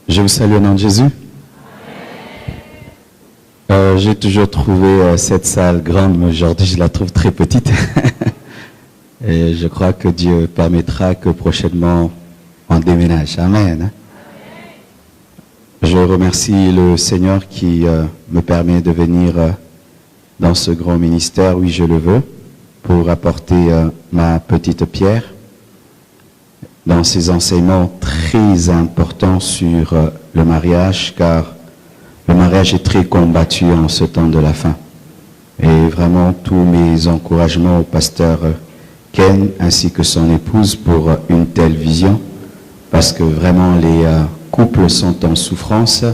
Je vous salue au nom de Jésus. J'ai toujours trouvé cette salle grande, mais aujourd'hui je la trouve très petite. Et je crois que Dieu permettra que prochainement on déménage. Amen. Je remercie le Seigneur qui me permet de venir dans ce grand ministère, oui je le veux, pour apporter ma petite pierre dans ces enseignements très importants sur le mariage, car le mariage est très combattu en ce temps de la fin. Et vraiment tous mes encouragements au pasteur Ken ainsi que son épouse pour une telle vision, parce que vraiment les couples sont en souffrance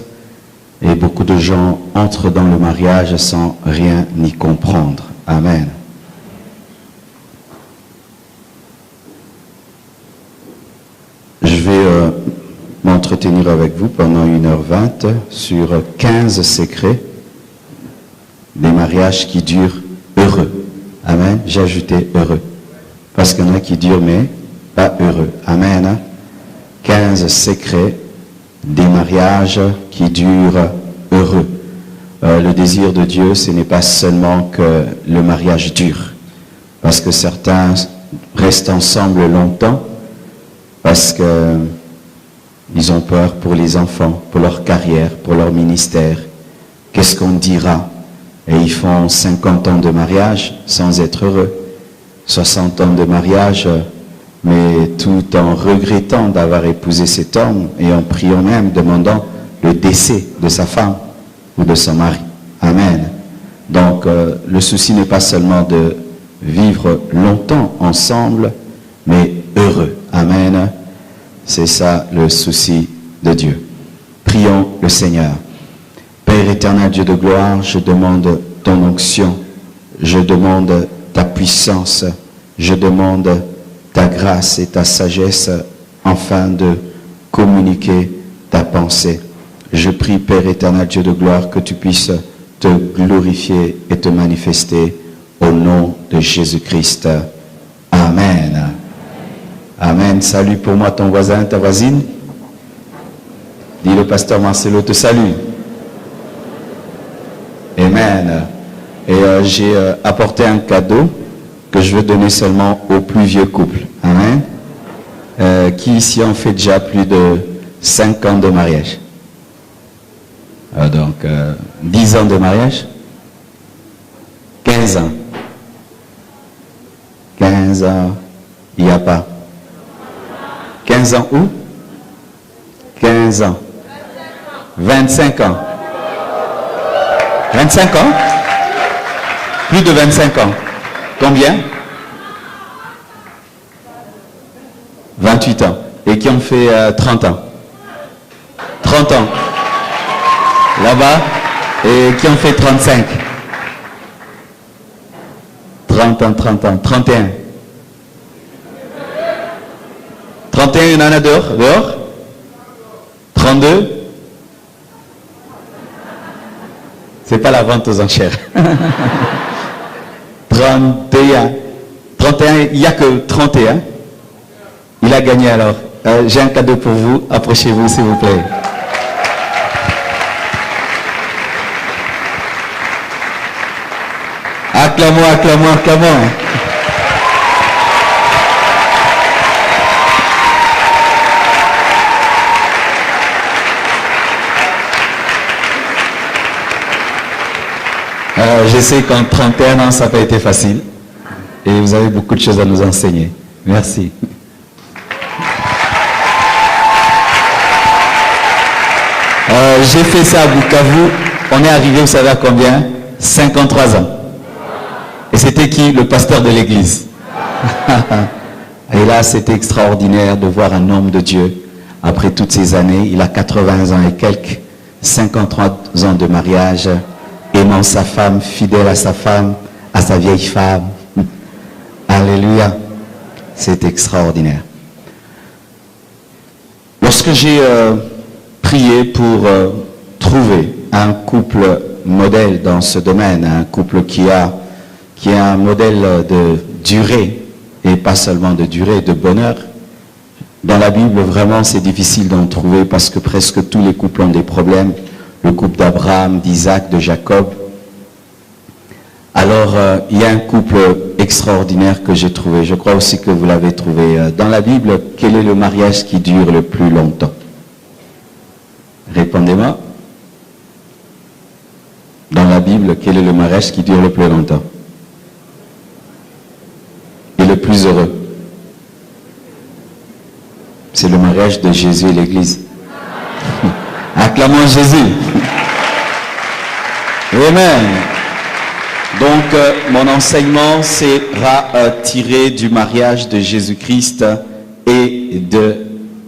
et beaucoup de gens entrent dans le mariage sans rien y comprendre. Amen. Je vais m'entretenir avec vous pendant 1h20 sur 15 secrets des mariages qui durent heureux. Amen. J'ai ajouté heureux. Parce qu'il y en a qui durent mais pas heureux. Amen. 15 secrets des mariages qui durent heureux. Le désir de Dieu, ce n'est pas seulement que le mariage dure. Parce que certains restent ensemble longtemps parce que ils ont peur pour les enfants, pour leur carrière, pour leur ministère. Qu'est-ce qu'on dira? Et ils font 50 ans de mariage sans être heureux. 60 ans de mariage, mais tout en regrettant d'avoir épousé cet homme et en priant même, demandant le décès de sa femme ou de son mari. Amen. Donc, le souci n'est pas seulement de vivre longtemps ensemble, mais heureux. Amen. C'est ça le souci de Dieu. Prions le Seigneur. Père éternel, Dieu de gloire, je demande ton onction, je demande ta puissance, je demande ta grâce et ta sagesse afin de communiquer ta pensée. Je prie, Père éternel, Dieu de gloire, que tu puisses te glorifier et te manifester au nom de Jésus-Christ. Amen. Amen. Salut pour moi ton voisin, ta voisine. Dis le pasteur Marcelo te salue. Amen. Et j'ai apporté un cadeau que je veux donner seulement aux plus vieux couples. Amen. Qui ici ont fait déjà plus de 5 ans de mariage? Donc 10 ans de mariage? 15 ans. 15 ans, il n'y a pas. 15 ans où? 15 ans. 25 ans. 25 ans? Plus de 25 ans. Combien? 28 ans. Et qui ont fait 30 ans? 30 ans. Là-bas. Et qui ont fait 35? 30 ans, 30 ans. 31. 31, il y en a dehors? 32? C'est pas la vente aux enchères. 31. 31, il n'y a que 31. Il a gagné alors. J'ai un cadeau pour vous. Approchez-vous s'il vous plaît. Acclamons, acclamons, acclamons. Je sais qu'en 31 ans, ça n'a pas été facile. Et vous avez beaucoup de choses à nous enseigner. Merci. J'ai fait ça à Bukavu. On est arrivé, vous savez à combien? 53 ans. Et c'était qui? Le pasteur de l'église. Et là, c'était extraordinaire de voir un homme de Dieu. Après toutes ces années, il a 80 ans et quelques, 53 ans de mariage, aimant sa femme, fidèle à sa femme, à sa vieille femme. Alléluia. C'est extraordinaire. Lorsque j'ai prié pour trouver un couple modèle dans ce domaine, un couple qui a un modèle de durée, et pas seulement de durée, de bonheur, Dans la Bible, vraiment, c'est difficile d'en trouver parce que presque tous les couples ont des problèmes. Le couple d'Abraham, d'Isaac, de Jacob. Alors, il y a un couple extraordinaire que j'ai trouvé. Je crois aussi que vous l'avez trouvé. Dans la Bible, quel est le mariage qui dure le plus longtemps? Répondez-moi. Dans la Bible, quel est le mariage qui dure le plus longtemps? Et le plus heureux? C'est le mariage de Jésus et l'Église. Acclamons Jésus. Amen. Donc, mon enseignement sera tiré du mariage de Jésus-Christ et de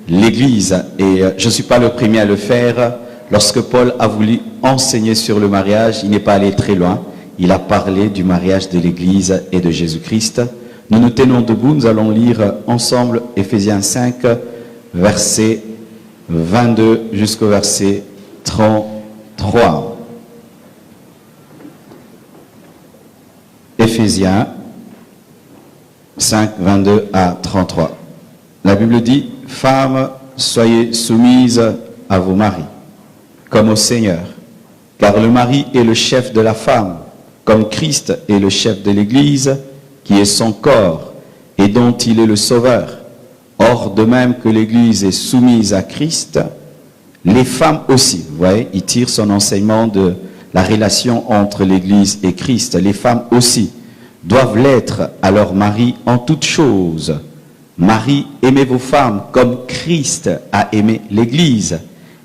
l'Église. Et je ne suis pas le premier à le faire. Lorsque Paul a voulu enseigner sur le mariage, il n'est pas allé très loin. Il a parlé du mariage de l'Église et de Jésus-Christ. Nous nous tenons debout, nous allons lire ensemble Éphésiens 5, verset 22 jusqu'au verset 33. Éphésiens 5, 22 à 33. La Bible dit, « Femmes, soyez soumises à vos maris, comme au Seigneur, car le mari est le chef de la femme, comme Christ est le chef de l'Église, qui est son corps, et dont il est le sauveur. Or, de même que l'Église est soumise à Christ, les femmes aussi, vous voyez, il tire son enseignement de la relation entre l'Église et Christ. Les femmes aussi doivent l'être à leur mari en toutes choses. Marie, aimez vos femmes comme Christ a aimé l'Église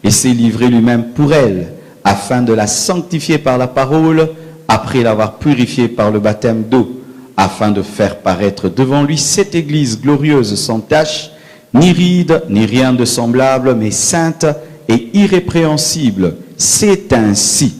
et s'est livré lui-même pour elle, afin de la sanctifier par la parole, après l'avoir purifiée par le baptême d'eau, afin de faire paraître devant lui cette Église glorieuse sans tache, ni ride, ni rien de semblable, mais sainte et irrépréhensible. C'est ainsi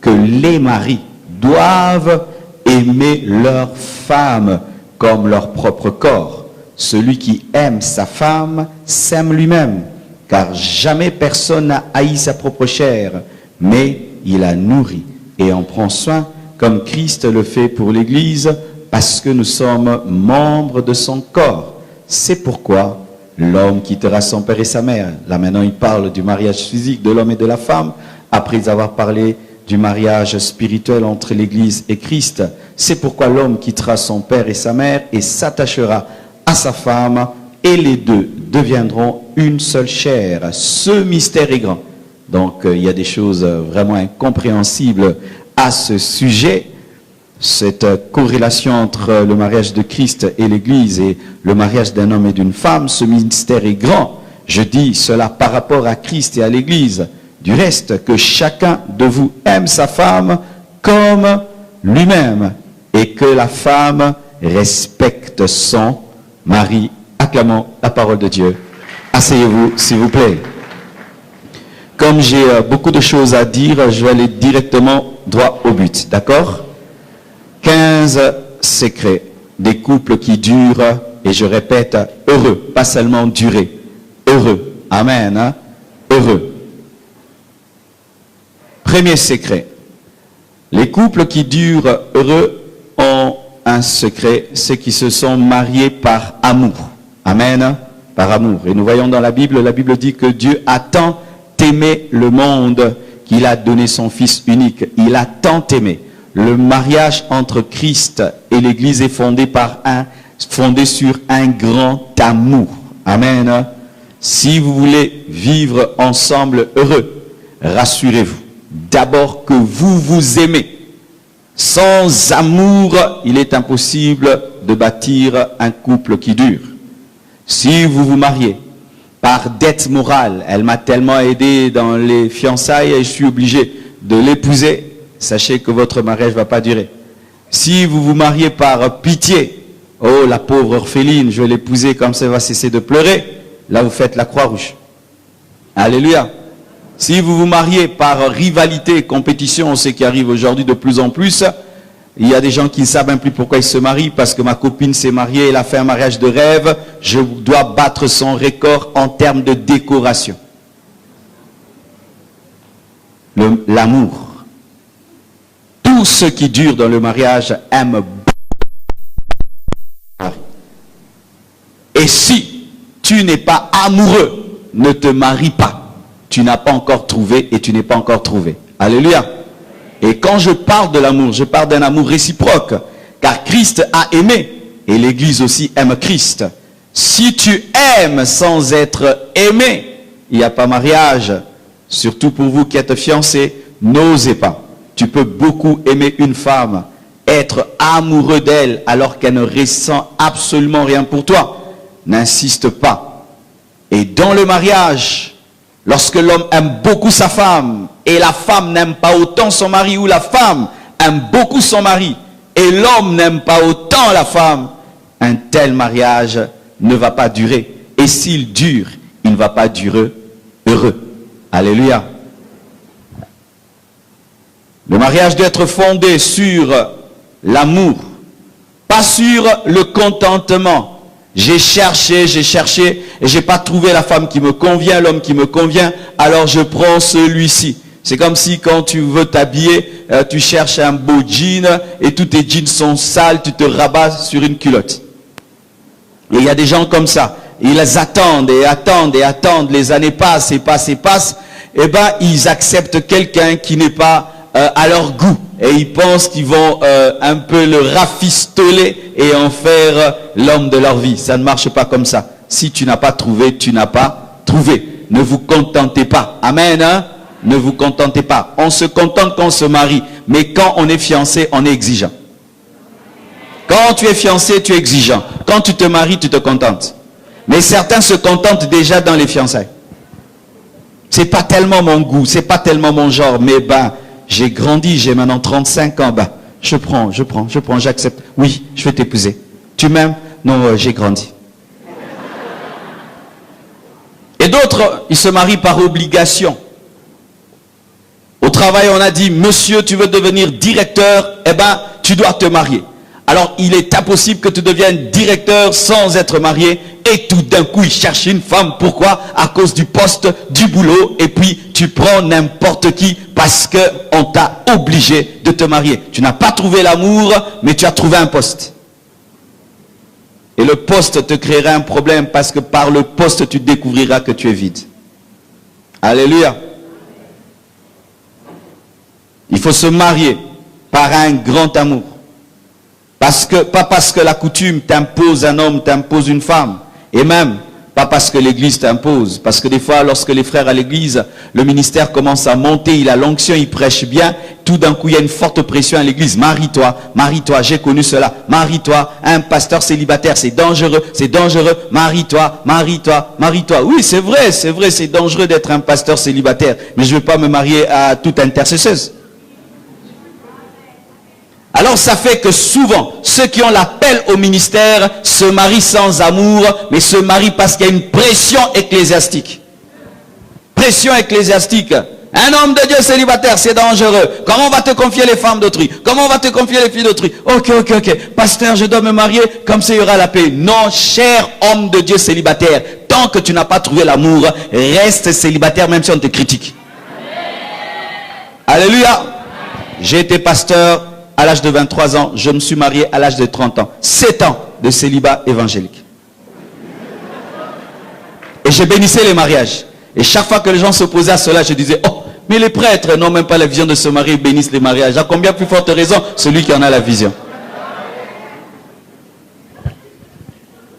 que les maris doivent aimer leurs femmes comme leur propre corps. Celui qui aime sa femme s'aime lui-même, car jamais personne n'a haï sa propre chair, mais il la nourrit et en prend soin, comme Christ le fait pour l'Église, parce que nous sommes membres de son corps. C'est pourquoi l'homme quittera son père et sa mère. Là maintenant il parle du mariage physique de l'homme et de la femme, après avoir parlé du mariage spirituel entre l'Église et Christ. C'est pourquoi l'homme quittera son père et sa mère et s'attachera à sa femme, et les deux deviendront une seule chair. Ce mystère est grand. Donc il y a des choses vraiment incompréhensibles à ce sujet. Cette corrélation entre le mariage de Christ et l'Église et le mariage d'un homme et d'une femme, ce mystère est grand. Je dis cela par rapport à Christ et à l'Église. Du reste, que chacun de vous aime sa femme comme lui-même, et que la femme respecte son mari. Acclamons la parole de Dieu. Asseyez-vous, s'il vous plaît. Comme j'ai beaucoup de choses à dire, je vais aller directement droit au but. D'accord? 15 secrets des couples qui durent, et je répète, heureux, pas seulement durer, heureux. Amen. Hein? Heureux. Premier secret. Les couples qui durent heureux ont un secret, c'est qu'ils se sont mariés par amour. Amen. Par amour. Et nous voyons dans la Bible dit que Dieu a tant aimé le monde qu'il a donné son Fils unique. Il a tant aimé. Le mariage entre Christ et l'Église est fondé sur un grand amour. Amen. Si vous voulez vivre ensemble heureux, rassurez-vous. D'abord que vous vous aimez. Sans amour, il est impossible de bâtir un couple qui dure. Si vous vous mariez par dette morale, elle m'a tellement aidé dans les fiançailles et je suis obligé de l'épouser, sachez que votre mariage ne va pas durer. Si vous vous mariez par pitié, oh la pauvre orpheline, je vais l'épouser comme ça elle va cesser de pleurer, là vous faites la croix rouge. Alléluia. Si vous vous mariez par rivalité, compétition, on sait qu'il arrive aujourd'hui de plus en plus, il y a des gens qui ne savent même plus pourquoi ils se marient, parce que ma copine s'est mariée, elle a fait un mariage de rêve, je dois battre son record en termes de décoration. L'amour. Tous ceux qui durent dans le mariage aiment beaucoup. Et si tu n'es pas amoureux, ne te marie pas. Tu n'as pas encore trouvé et tu n'es pas encore trouvé. Alléluia. Et quand je parle de l'amour, je parle d'un amour réciproque. Car Christ a aimé et l'Église aussi aime Christ. Si tu aimes sans être aimé, il n'y a pas mariage. Surtout pour vous qui êtes fiancés, n'osez pas. Tu peux beaucoup aimer une femme, être amoureux d'elle alors qu'elle ne ressent absolument rien pour toi. N'insiste pas. Et dans le mariage, lorsque l'homme aime beaucoup sa femme et la femme n'aime pas autant son mari, ou la femme aime beaucoup son mari et l'homme n'aime pas autant la femme, un tel mariage ne va pas durer. Et s'il dure, il ne va pas durer heureux. Alléluia. Le mariage doit être fondé sur l'amour, pas sur le contentement. J'ai cherché, et j'ai pas trouvé la femme qui me convient, l'homme qui me convient, alors je prends celui-ci. C'est comme si quand tu veux t'habiller, tu cherches un beau jean et tous tes jeans sont sales, tu te rabats sur une culotte. Et il y a des gens comme ça. Ils attendent et attendent et attendent. Les années passent et passent et passent. Et ben, ils acceptent quelqu'un qui n'est pas à leur goût. Et ils pensent qu'ils vont un peu le rafistoler et en faire l'homme de leur vie. Ça ne marche pas comme ça. Si tu n'as pas trouvé, tu n'as pas trouvé. Ne vous contentez pas. Amen, hein? Ne vous contentez pas. On se contente quand on se marie. Mais quand on est fiancé, on est exigeant. Quand tu es fiancé, tu es exigeant. Quand tu te maries, tu te contentes. Mais certains se contentent déjà dans les fiançailles. C'est pas tellement mon goût, c'est pas tellement mon genre. Mais ben, j'ai grandi, j'ai maintenant 35 ans. Ben, je prends, j'accepte. Oui, je vais t'épouser. Tu m'aimes? Non, j'ai grandi. Et d'autres, ils se marient par obligation. Au travail, on a dit, monsieur, tu veux devenir directeur, eh ben, tu dois te marier. Alors, il est impossible que tu deviennes directeur sans être marié. Et tout d'un coup, il cherche une femme. Pourquoi? À cause du poste, du boulot. Et puis, tu prends n'importe qui parce qu'on t'a obligé de te marier. Tu n'as pas trouvé l'amour, mais tu as trouvé un poste. Et le poste te créera un problème parce que par le poste, tu découvriras que tu es vide. Alléluia. Il faut se marier par un grand amour. Pas parce que la coutume t'impose un homme, t'impose une femme. Et même, pas parce que l'église t'impose. Parce que des fois, lorsque les frères à l'église, le ministère commence à monter, il a l'onction, il prêche bien. Tout d'un coup, il y a une forte pression à l'église. Marie-toi, marie-toi, j'ai connu cela. Marie-toi, un pasteur célibataire, c'est dangereux, marie-toi, marie-toi, marie-toi. Oui, c'est vrai, c'est dangereux d'être un pasteur célibataire. Mais je ne veux pas me marier à toute intercesseuse. Alors ça fait que souvent, ceux qui ont l'appel au ministère se marient sans amour, mais se marient parce qu'il y a une pression ecclésiastique. Pression ecclésiastique. Un homme de Dieu célibataire, c'est dangereux. Comment on va te confier les femmes d'autrui? Comment on va te confier les filles d'autrui? Ok. Pasteur, je dois me marier, comme ça il y aura la paix. Non, cher homme de Dieu célibataire, tant que tu n'as pas trouvé l'amour, reste célibataire même si on te critique. Alléluia. J'ai été pasteur à l'âge de 23 ans, je me suis marié à l'âge de 30 ans. 7 ans de célibat évangélique. Et je bénissais les mariages. Et chaque fois que les gens s'opposaient à cela, je disais, oh, mais les prêtres n'ont même pas la vision de se marier, ils bénissent les mariages. À combien plus forte raison, celui qui en a la vision.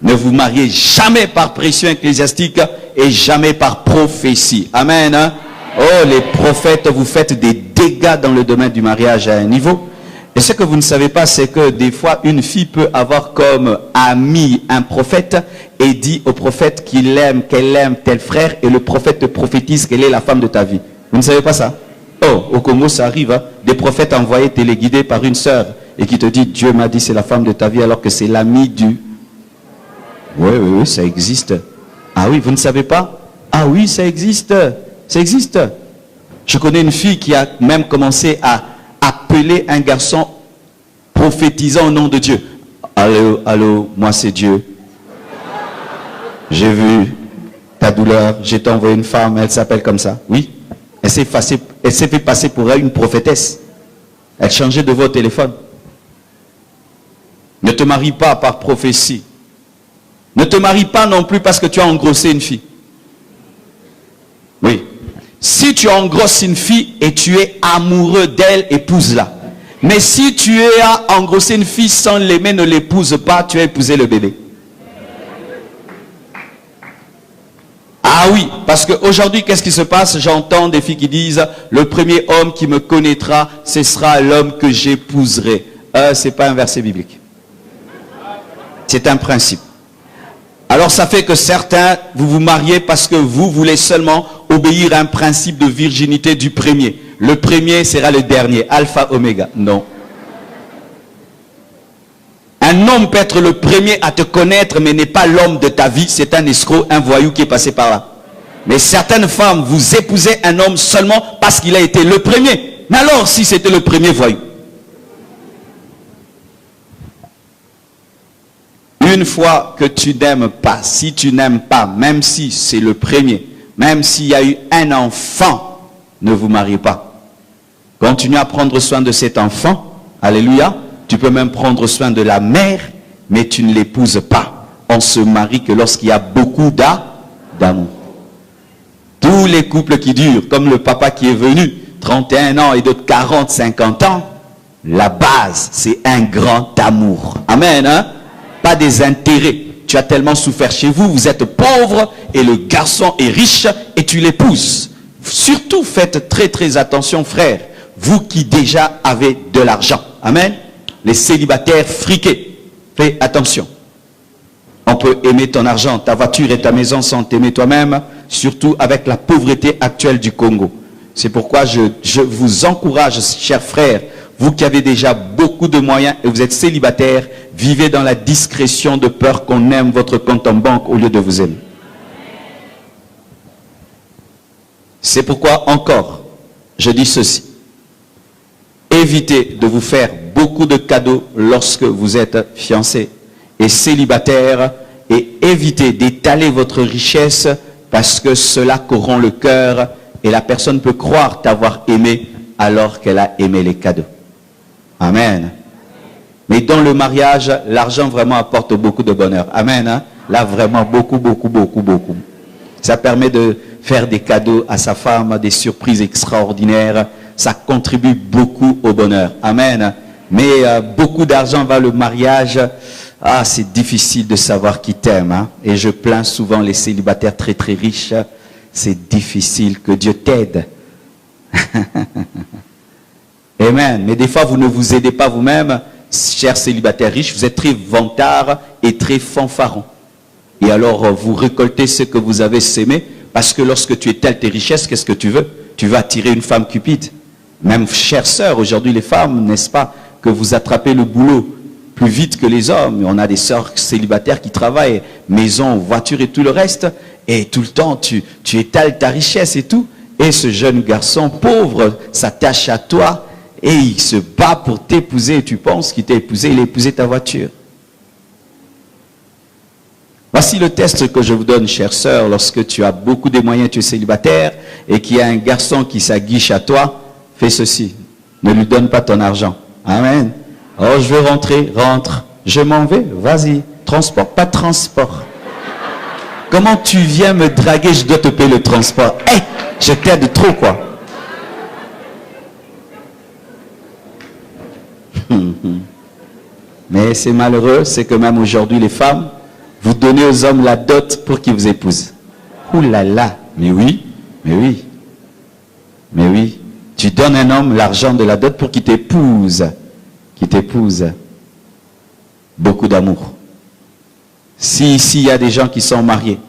Ne vous mariez jamais par pression ecclésiastique et jamais par prophétie. Amen. Hein? Oh, les prophètes, vous faites des dégâts dans le domaine du mariage à un niveau. Et ce que vous ne savez pas, c'est que des fois, une fille peut avoir comme ami un prophète et dit au prophète qu'il aime, qu'elle aime tel frère, et le prophète te prophétise qu'elle est la femme de ta vie. Vous ne savez pas ça? Oh, au Congo, ça arrive. Hein? Des prophètes envoyés téléguidés par une sœur et qui te dit, Dieu m'a dit c'est la femme de ta vie, alors que c'est l'ami du... Oui, ça existe. Ah oui, vous ne savez pas? Ah oui, ça existe. Ça existe. Je connais une fille qui a même commencé à appeler un garçon prophétisant au nom de Dieu. Allô, moi c'est Dieu. J'ai vu ta douleur, j'ai t'envoyé une femme, elle s'appelle comme ça. Oui, elle s'est fait passer pour une prophétesse. Elle changeait de voix au téléphone. Ne te marie pas par prophétie. Ne te marie pas non plus parce que tu as engrossé une fille. Oui. Si tu engrosses une fille et tu es amoureux d'elle, épouse-la. Mais si tu as engrossé une fille sans l'aimer, ne l'épouse pas, tu as épousé le bébé. Ah oui, parce qu'aujourd'hui, qu'est-ce qui se passe? J'entends des filles qui disent, le premier homme qui me connaîtra, ce sera l'homme que j'épouserai. Ce n'est pas un verset biblique. C'est un principe. Alors ça fait que certains, vous vous mariez parce que vous voulez seulement obéir à un principe de virginité du premier. Le premier sera le dernier, alpha, oméga. Non. Un homme peut être le premier à te connaître, mais n'est pas l'homme de ta vie. C'est un escroc, un voyou qui est passé par là. Mais certaines femmes, vous épousez un homme seulement parce qu'il a été le premier. Mais alors, si c'était le premier voyou? Une fois que tu n'aimes pas, si tu n'aimes pas, même si c'est le premier, même s'il y a eu un enfant, ne vous mariez pas. Continuez à prendre soin de cet enfant. Alléluia. Tu peux même prendre soin de la mère, mais tu ne l'épouses pas. On se marie que lorsqu'il y a beaucoup d'amour. Tous les couples qui durent, comme le papa qui est venu, 31 ans et d'autres 40, 50 ans, la base, c'est un grand amour. Amen, hein? Pas des intérêts. Tu as tellement souffert chez vous, vous êtes pauvre et le garçon est riche et tu l'épouses. Surtout faites très très attention, frères, vous qui déjà avez de l'argent. Amen. Les célibataires friqués, fais attention. On peut aimer ton argent, ta voiture et ta maison sans t'aimer toi-même, surtout avec la pauvreté actuelle du Congo. C'est pourquoi je vous encourage, chers frères, vous qui avez déjà beaucoup de moyens et vous êtes célibataires, vivez dans la discrétion de peur qu'on aime votre compte en banque au lieu de vous aimer. C'est pourquoi encore, je dis ceci. Évitez de vous faire beaucoup de cadeaux lorsque vous êtes fiancé et célibataire et évitez d'étaler votre richesse parce que cela corrompt le cœur et la personne peut croire t'avoir aimé alors qu'elle a aimé les cadeaux. Amen. Mais dans le mariage, l'argent vraiment apporte beaucoup de bonheur. Amen. Hein? Là, vraiment, beaucoup. Ça permet de faire des cadeaux à sa femme, des surprises extraordinaires. Ça contribue beaucoup au bonheur. Amen. Mais beaucoup d'argent va le mariage. Ah, c'est difficile de savoir qui t'aime. Hein? Et je plains souvent les célibataires très très riches. C'est difficile, que Dieu t'aide. Amen. Mais des fois, vous ne vous aidez pas vous-même, chers célibataires riches. Vous êtes très vantards et très fanfarons. Et alors, vous récoltez ce que vous avez sémé. Parce que lorsque tu étales tes richesses, qu'est-ce que tu veux? Tu veux attirer une femme cupide. Même, chères sœurs, aujourd'hui les femmes, n'est-ce pas, que vous attrapez le boulot plus vite que les hommes. On a des sœurs célibataires qui travaillent, maison, voiture et tout le reste. Et tout le temps, tu étales ta richesse et tout. Et ce jeune garçon pauvre s'attache à toi. Et il se bat pour t'épouser. Et tu penses qu'il t'a épousé, il a épousé ta voiture. Voici le test que je vous donne, chère sœur, lorsque tu as beaucoup de moyens, tu es célibataire, et qu'il y a un garçon qui s'aguiche à toi, fais ceci. Ne lui donne pas ton argent. Amen. Oh, je veux rentrer, rentre. Je m'en vais, vas-y. Transport, pas de transport. Comment tu viens me draguer, je dois te payer le transport. Hey, je t'aide trop, quoi. Mais c'est malheureux, c'est que même aujourd'hui, les femmes, vous donnez aux hommes la dot pour qu'ils vous épousent. Ouh là là, mais oui. Tu donnes à un homme l'argent de la dot pour qu'il t'épouse. Beaucoup d'amour. Si ici il y a des gens qui sont mariés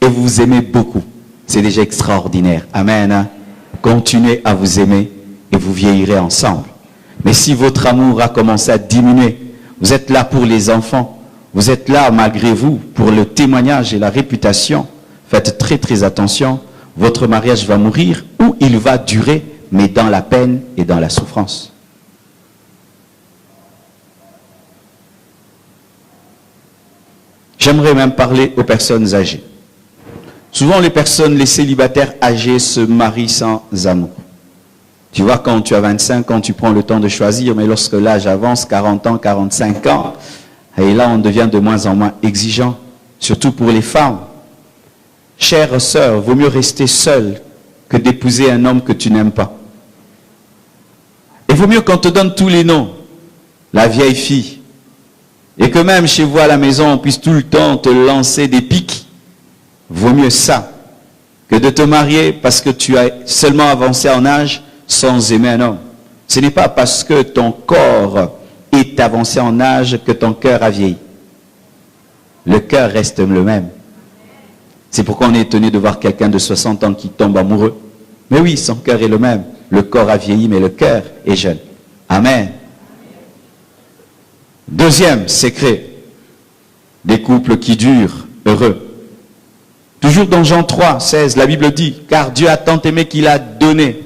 et vous vous aimez beaucoup, c'est déjà extraordinaire. Amen. Hein? Continuez à vous aimer et vous vieillirez ensemble. Mais si votre amour a commencé à diminuer, vous êtes là pour les enfants, vous êtes là malgré vous pour le témoignage et la réputation, faites très très attention, votre mariage va mourir ou il va durer, mais dans la peine et dans la souffrance. J'aimerais même parler aux personnes âgées. Souvent les personnes, les célibataires âgés se marient sans amour. Tu vois, quand tu as 25 ans, tu prends le temps de choisir, mais lorsque l'âge avance, 40 ans, 45 ans, et là on devient de moins en moins exigeant. surtout pour les femmes. Chère sœur, vaut mieux rester seule que d'épouser un homme que tu n'aimes pas. Il vaut mieux qu'on te donne tous les noms, la vieille fille, et que même chez vous à la maison, on puisse tout le temps te lancer des pics. Vaut mieux ça que de te marier parce que tu as seulement avancé en âge sans aimer un homme. Ce n'est pas parce que ton corps est avancé en âge que ton cœur a vieilli. Le cœur reste le même. C'est pourquoi on est étonné de voir quelqu'un de 60 ans qui tombe amoureux. Mais oui, son cœur est le même. Le corps a vieilli, mais le cœur est jeune. Amen. Deuxième secret des couples qui durent, heureux. Toujours dans Jean 3, 16, la Bible dit, car Dieu a tant aimé qu'il a donné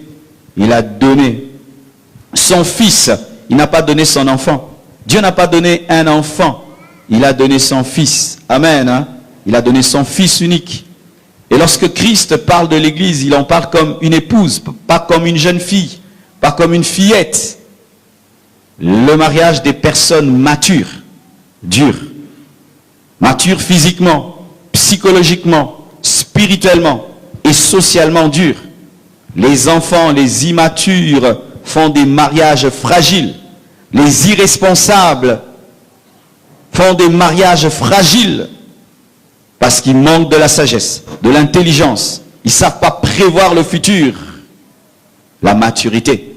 son fils. Il n'a pas donné son enfant. Dieu n'a pas donné un enfant. Il a donné son fils. Amen. Hein? Il a donné son fils unique. Et lorsque Christ parle de l'église, il en parle comme une épouse, pas comme une jeune fille, pas comme une fillette. Le mariage des personnes matures, dures. Matures physiquement, psychologiquement, spirituellement et socialement dures. Les enfants, les immatures font des mariages fragiles. Les irresponsables font des mariages fragiles parce qu'ils manquent de la sagesse, de l'intelligence. Ils ne savent pas prévoir le futur. La maturité.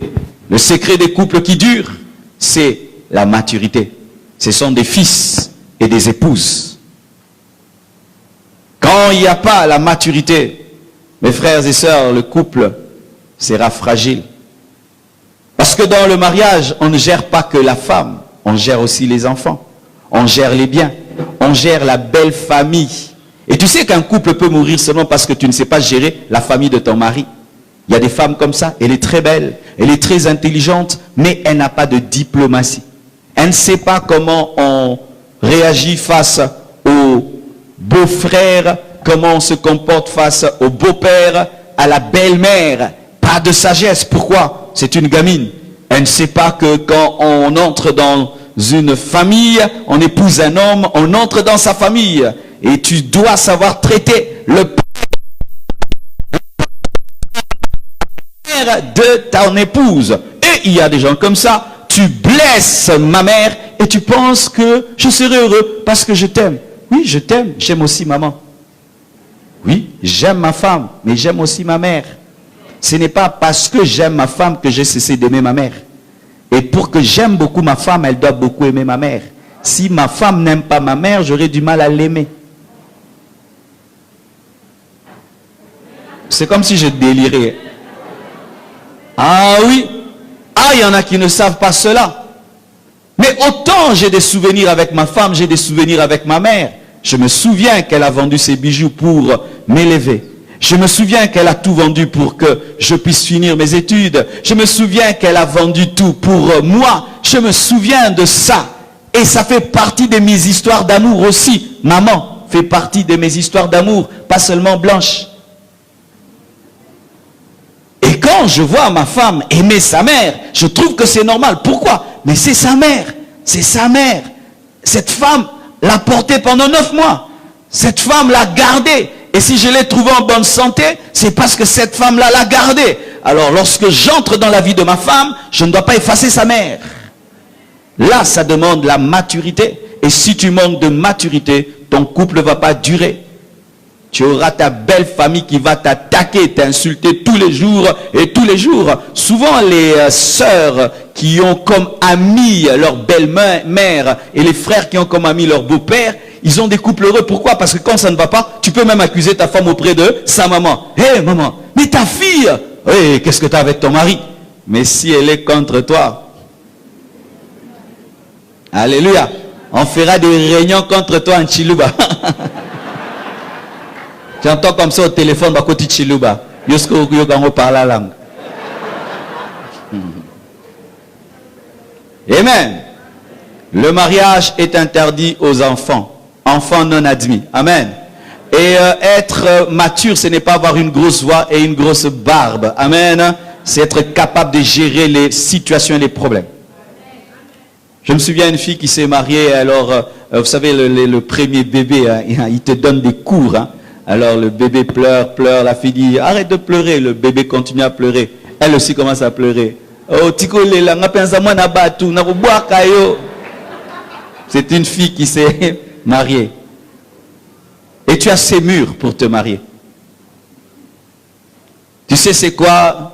Le secret des couples qui durent, c'est la maturité. Ce sont des fils et des épouses. Quand il n'y a pas la maturité, mes frères et sœurs, le couple sera fragile. Parce que dans le mariage, on ne gère pas que la femme, on gère aussi les enfants, on gère les biens, on gère la belle famille. Et tu sais qu'un couple peut mourir seulement parce que tu ne sais pas gérer la famille de ton mari. Il y a des femmes comme ça, elle est très belle, elle est très intelligente, mais elle n'a pas de diplomatie. Elle ne sait pas comment on réagit face au beau-frère, comment on se comporte face au beau-père, à la belle-mère. Pas de sagesse. Pourquoi? C'est une gamine. Elle ne sait pas que quand on entre dans une famille, on épouse un homme, on entre dans sa famille. Et tu dois savoir traiter le père de ton épouse. Et il y a des gens comme ça. Tu blesses ma mère et tu penses que je serai heureux parce que je t'aime. Oui, je t'aime. J'aime aussi maman. Oui, j'aime ma femme, mais j'aime aussi ma mère. Ce n'est pas parce que j'aime ma femme que j'ai cessé d'aimer ma mère. Et pour que j'aime beaucoup ma femme, elle doit beaucoup aimer ma mère. Si ma femme n'aime pas ma mère, j'aurai du mal à l'aimer. C'est comme si je délirais. Ah oui. Ah, il y en a qui ne savent pas cela. Mais autant j'ai des souvenirs avec ma femme, j'ai des souvenirs avec ma mère. Je me souviens qu'elle a vendu ses bijoux pour m'élever. Je me souviens qu'elle a tout vendu pour que je puisse finir mes études. Je me souviens qu'elle a vendu tout pour moi. Je me souviens de ça. Et ça fait partie de mes histoires d'amour aussi. Maman fait partie de mes histoires d'amour, pas seulement Blanche. Et quand je vois ma femme aimer sa mère, je trouve que c'est normal. Pourquoi? Mais c'est sa mère. C'est sa mère. Cette femme l'a portée pendant 9 mois. Cette femme l'a gardée. Et si je l'ai trouvée en bonne santé, c'est parce que cette femme-là l'a gardée. Alors lorsque j'entre dans la vie de ma femme, je ne dois pas effacer sa mère. Là, ça demande la maturité. Et si tu manques de maturité, ton couple ne va pas durer. Tu auras ta belle famille qui va t'attaquer, t'insulter tous les jours et tous les jours. Souvent, les sœurs qui ont comme amis leur belle-mère et les frères qui ont comme amis leur beau-père, ils ont des couples heureux. Pourquoi? Parce que quand ça ne va pas, tu peux même accuser ta femme auprès de sa maman. Hé maman, mais ta fille, hey, qu'est-ce que tu as avec ton mari? Mais si elle est contre toi, alléluia, on fera des réunions contre toi en Chiluba. Tu entends comme ça au téléphone, bah côté Chiluba. Yosko yogango parle la langue. Amen. Le mariage est interdit aux enfants. Enfants non admis. Amen. Et être mature, ce n'est pas avoir une grosse voix et une grosse barbe. Amen. C'est être capable de gérer les situations et les problèmes. Je me souviens d'une fille qui s'est mariée, alors, vous savez, le premier bébé, hein, il te donne des cours. Hein. Alors le bébé pleure, la fille dit, arrête de pleurer. Le bébé continue à pleurer. Elle aussi commence à pleurer. Oh, c'est une fille qui s'est mariée. Et tu as ces murs pour te marier. Tu sais c'est quoi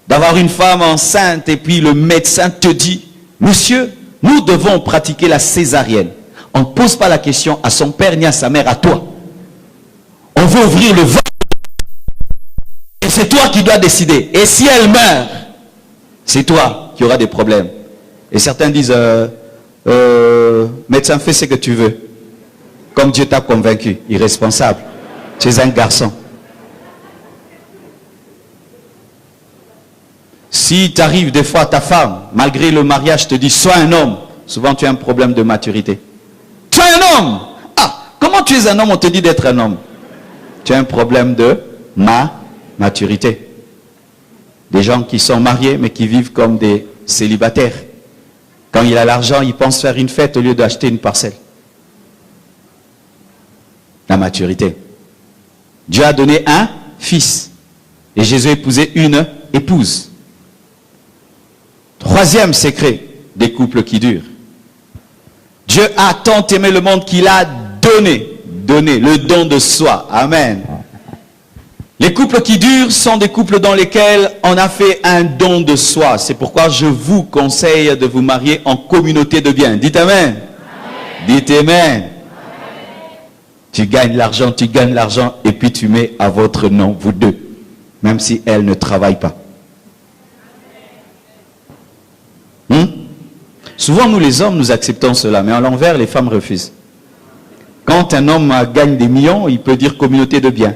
d'avoir une femme enceinte et puis le médecin te dit, monsieur, nous devons pratiquer la césarienne. On ne pose pas la question à son père ni à sa mère, à toi. On veut ouvrir le ventre. Et c'est toi qui dois décider. Et si elle meurt, c'est toi qui auras des problèmes. Et certains disent, médecin, fais ce que tu veux. Comme Dieu t'a convaincu, irresponsable. Tu es un garçon. Si tu arrives des fois à ta femme, malgré le mariage, te dit, sois un homme. Souvent tu as un problème de maturité. Sois un homme. Ah, comment tu es un homme, on te dit d'être un homme. Tu as un problème de maturité. Des gens qui sont mariés, mais qui vivent comme des célibataires. Quand il a l'argent, il pense faire une fête au lieu d'acheter une parcelle. La maturité. Dieu a donné un fils. Et Jésus a épousé une épouse. Troisième secret des couples qui durent. Dieu a tant aimé le monde qu'il a donné le don de soi. Amen. Les couples qui durent sont des couples dans lesquels on a fait un don de soi. C'est pourquoi je vous conseille de vous marier en communauté de biens. Dites Amen. Dites Amen. Tu gagnes l'argent et puis tu mets à votre nom, vous deux. Même si elle ne travaille pas. Souvent, nous les hommes, nous acceptons cela, mais à l'envers, les femmes refusent. Quand un homme gagne des millions, il peut dire communauté de biens.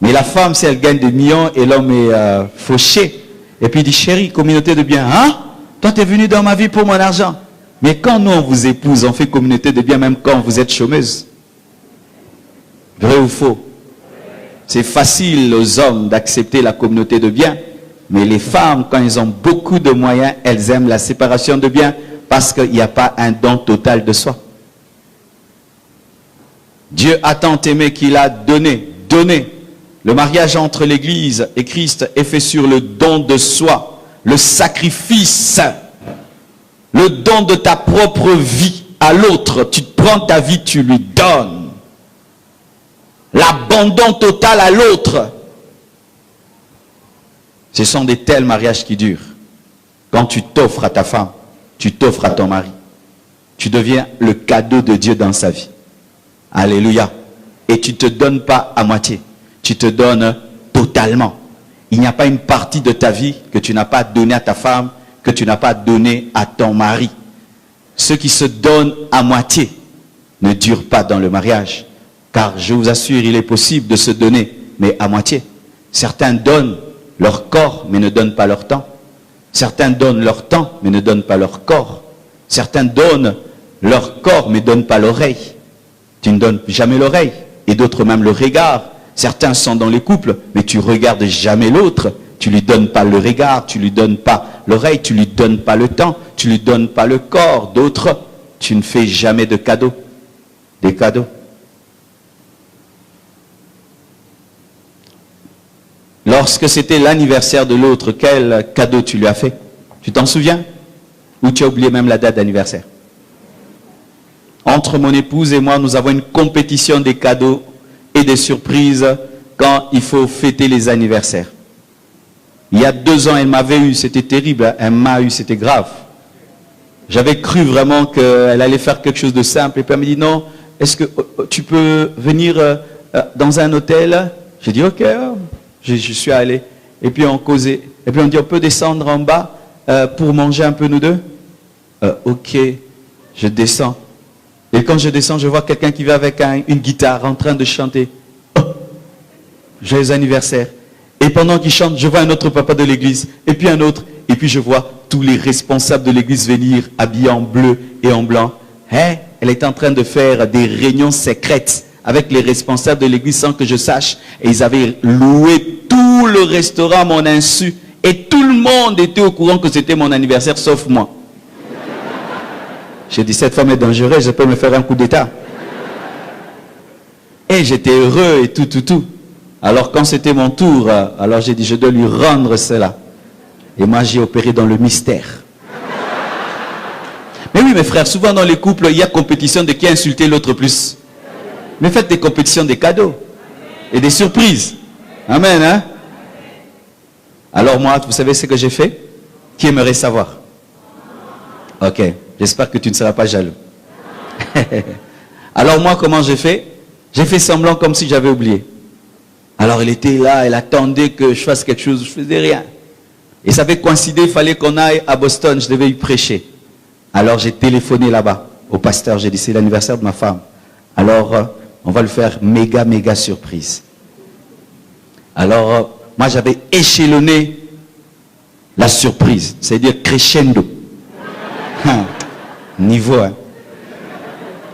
Mais la femme, si elle gagne des millions et l'homme est fauché, et puis il dit, chérie, communauté de biens, hein? Toi, tu es venu dans ma vie pour mon argent. Mais quand nous, on vous épouse, on fait communauté de biens, même quand vous êtes chômeuse. Vrai ou faux? C'est facile aux hommes d'accepter la communauté de biens, mais les femmes, quand elles ont beaucoup de moyens, elles aiment la séparation de biens parce qu'il n'y a pas un don total de soi. Dieu a tant aimé qu'il a donné. Le mariage entre l'Église et Christ est fait sur le don de soi, le sacrifice, le don de ta propre vie à l'autre. Tu te prends ta vie, tu lui donnes. L'abandon total à l'autre. Ce sont des tels mariages qui durent. Quand tu t'offres à ta femme, tu t'offres à ton mari. Tu deviens le cadeau de Dieu dans sa vie. Alléluia. Et tu ne te donnes pas à moitié. Tu te donnes totalement. Il n'y a pas une partie de ta vie que tu n'as pas donnée à ta femme, que tu n'as pas donnée à ton mari. Ceux qui se donnent à moitié ne durent pas dans le mariage. Car je vous assure, il est possible de se donner, mais à moitié. Certains donnent leur corps, mais ne donnent pas leur temps. Certains donnent leur temps, mais ne donnent pas leur corps. Certains donnent leur corps, mais ne donnent pas l'oreille. Tu ne donnes jamais l'oreille. Et d'autres même le regard. Certains sont dans les couples, mais tu ne regardes jamais l'autre. Tu ne lui donnes pas le regard, tu ne lui donnes pas l'oreille, tu ne lui donnes pas le temps, tu ne lui donnes pas le corps. D'autres, tu ne fais jamais de cadeaux. Des cadeaux. Lorsque c'était l'anniversaire de l'autre, quel cadeau tu lui as fait? Tu t'en souviens? Ou tu as oublié même la date d'anniversaire? Entre mon épouse et moi, nous avons une compétition des cadeaux et des surprises quand il faut fêter les anniversaires. Il y a 2 ans, elle m'avait eu, c'était terrible, elle m'a eu, c'était grave. J'avais cru vraiment qu'elle allait faire quelque chose de simple, et puis elle me dit non, est-ce que tu peux venir dans un hôtel? J'ai dit ok. Je suis allé, et puis on causait, et puis on dit on peut descendre en bas pour manger un peu nous deux? Ok, je descends. Et quand je descends, je vois quelqu'un qui va avec une guitare en train de chanter. Oh, joyeux anniversaire. Et pendant qu'il chante, je vois un autre papa de l'église, et puis un autre, et puis je vois tous les responsables de l'église venir habillés en bleu et en blanc. Hein? Elle est en train de faire des réunions secrètes avec les responsables de l'église sans que je sache. Et ils avaient loué tout le restaurant à mon insu. Et tout le monde était au courant que c'était mon anniversaire, sauf moi. J'ai dit, cette femme est dangereuse, je peux me faire un coup d'état. Et j'étais heureux et tout. Alors quand c'était mon tour, alors j'ai dit, je dois lui rendre cela. Et moi, j'ai opéré dans le mystère. Mais oui, mes frères, souvent dans les couples, il y a compétition de qui a insulté l'autre plus. Mais faites des compétitions, des cadeaux et des surprises. Amen, hein? Alors moi, vous savez ce que j'ai fait? Qui aimerait savoir? Ok, j'espère que tu ne seras pas jaloux. Alors moi, comment j'ai fait? J'ai fait semblant comme si j'avais oublié. Alors elle était là, elle attendait que je fasse quelque chose, je faisais rien. Et ça avait coïncidé, il fallait qu'on aille à Boston, je devais y prêcher. Alors j'ai téléphoné là-bas au pasteur, j'ai dit c'est l'anniversaire de ma femme. Alors on va le faire méga surprise. Alors moi j'avais échelonné la surprise, c'est-à-dire crescendo. Niveau, hein.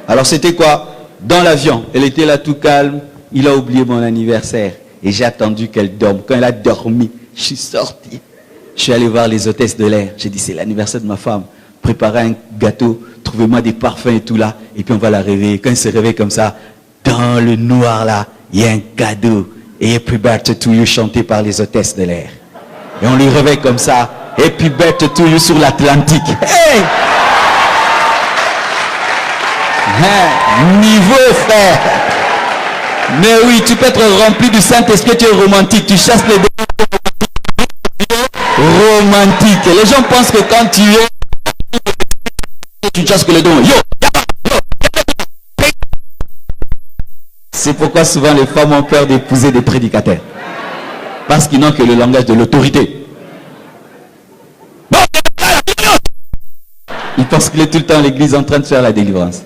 Alors c'était quoi? Dans l'avion, elle était là tout calme, il a oublié mon anniversaire. Et j'ai attendu qu'elle dorme. Quand elle a dormi, je suis sorti. Je suis allé voir les hôtesses de l'air. J'ai dit, c'est l'anniversaire de ma femme. Préparez un gâteau, trouvez-moi des parfums et tout là. Et puis on va la réveiller. Quand elle se réveille comme ça, dans le noir là, il y a un cadeau. Et Happy Birthday to you chanté par les hôtesses de l'air. Et on lui réveille comme ça. Happy Birthday to you sur l'Atlantique. Hey! Niveau, frère. Mais oui, tu peux être rempli du Saint-Esprit, tu es romantique, tu chasses les démons romantiques. Les gens pensent que quand tu es, tu chasses que les démons. C'est pourquoi souvent les femmes ont peur d'épouser des prédicateurs. Parce qu'ils n'ont que le langage de l'autorité. Ils pensent qu'il est tout le temps à l'église en train de faire la délivrance.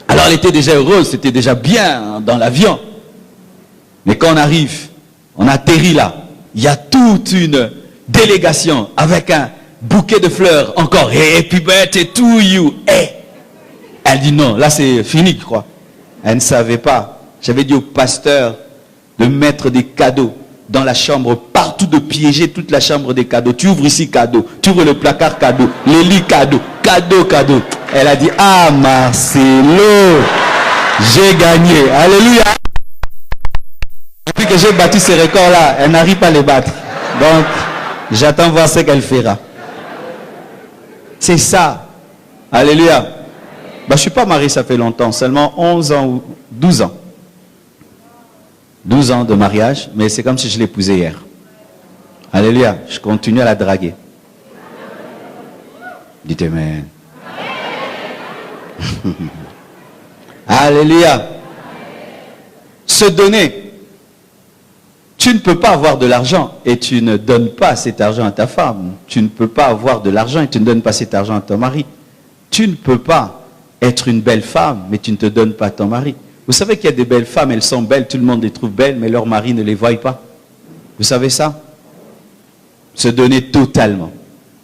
Alors elle était déjà heureuse, c'était déjà bien dans l'avion. Mais quand on arrive, on atterrit là, il y a toute une délégation avec un bouquet de fleurs encore. Hey, happy birthday to you. Hey. Elle dit non, là c'est fini, je crois. Elle ne savait pas. J'avais dit au pasteur de mettre des cadeaux dans la chambre, partout, de piéger toute la chambre des cadeaux. Tu ouvres ici, cadeau. Tu ouvres le placard, cadeau. Les lits, cadeau. Cadeau. Elle a dit, ah Marcelo, j'ai gagné. Alléluia. Depuis que j'ai battu ces records-là, elle n'arrive pas à les battre. Donc, j'attends voir ce qu'elle fera. C'est ça. Alléluia. Je ne suis pas marié, ça fait longtemps. Seulement 11 ans ou 12 ans. 12 ans de mariage, mais c'est comme si je l'épousais hier. Alléluia. Je continue à la draguer. Dites amen. Alléluia. Se donner. Tu ne peux pas avoir de l'argent et tu ne donnes pas cet argent à ta femme. Tu ne peux pas avoir de l'argent et tu ne donnes pas cet argent à ton mari. Tu ne peux pas être une belle femme, mais tu ne te donnes pas à ton mari. Vous savez qu'il y a des belles femmes, elles sont belles, tout le monde les trouve belles, mais leur mari ne les voit pas. Vous savez ça? Se donner totalement.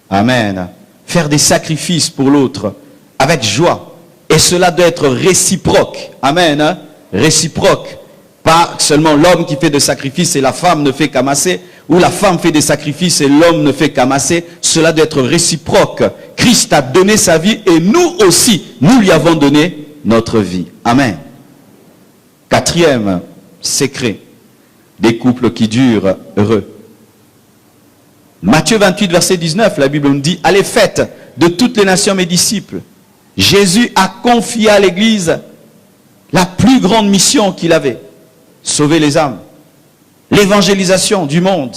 Amen. Faire des sacrifices pour l'autre avec joie. Et cela doit être réciproque. Amen. Réciproque. Pas seulement l'homme qui fait des sacrifices et la femme ne fait qu'amasser, ou la femme fait des sacrifices et l'homme ne fait qu'amasser. Cela doit être réciproque. Christ a donné sa vie et nous aussi, nous lui avons donné notre vie. Amen. Quatrième secret des couples qui durent heureux. Matthieu 28, verset 19, la Bible nous dit, allez, faites de toutes les nations mes disciples. Jésus a confié à l'Église la plus grande mission qu'il avait. Sauver les âmes. L'évangélisation du monde.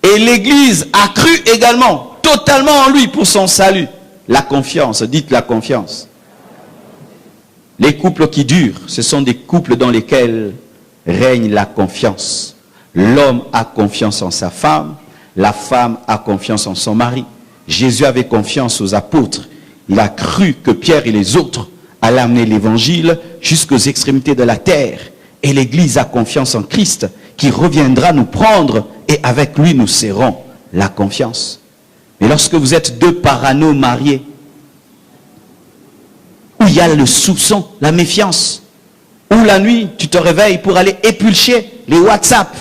Et l'Église a cru également, totalement en lui pour son salut. La confiance, dites la confiance. Les couples qui durent, ce sont des couples dans lesquels règne la confiance. L'homme a confiance en sa femme, la femme a confiance en son mari. Jésus avait confiance aux apôtres. Il a cru que Pierre et les autres allaient amener l'évangile jusqu'aux extrémités de la terre. Et l'Église a confiance en Christ qui reviendra nous prendre et avec lui nous serrons la confiance. Mais lorsque vous êtes deux parano mariés, où il y a le soupçon, la méfiance, où la nuit tu te réveilles pour aller épulcher les WhatsApp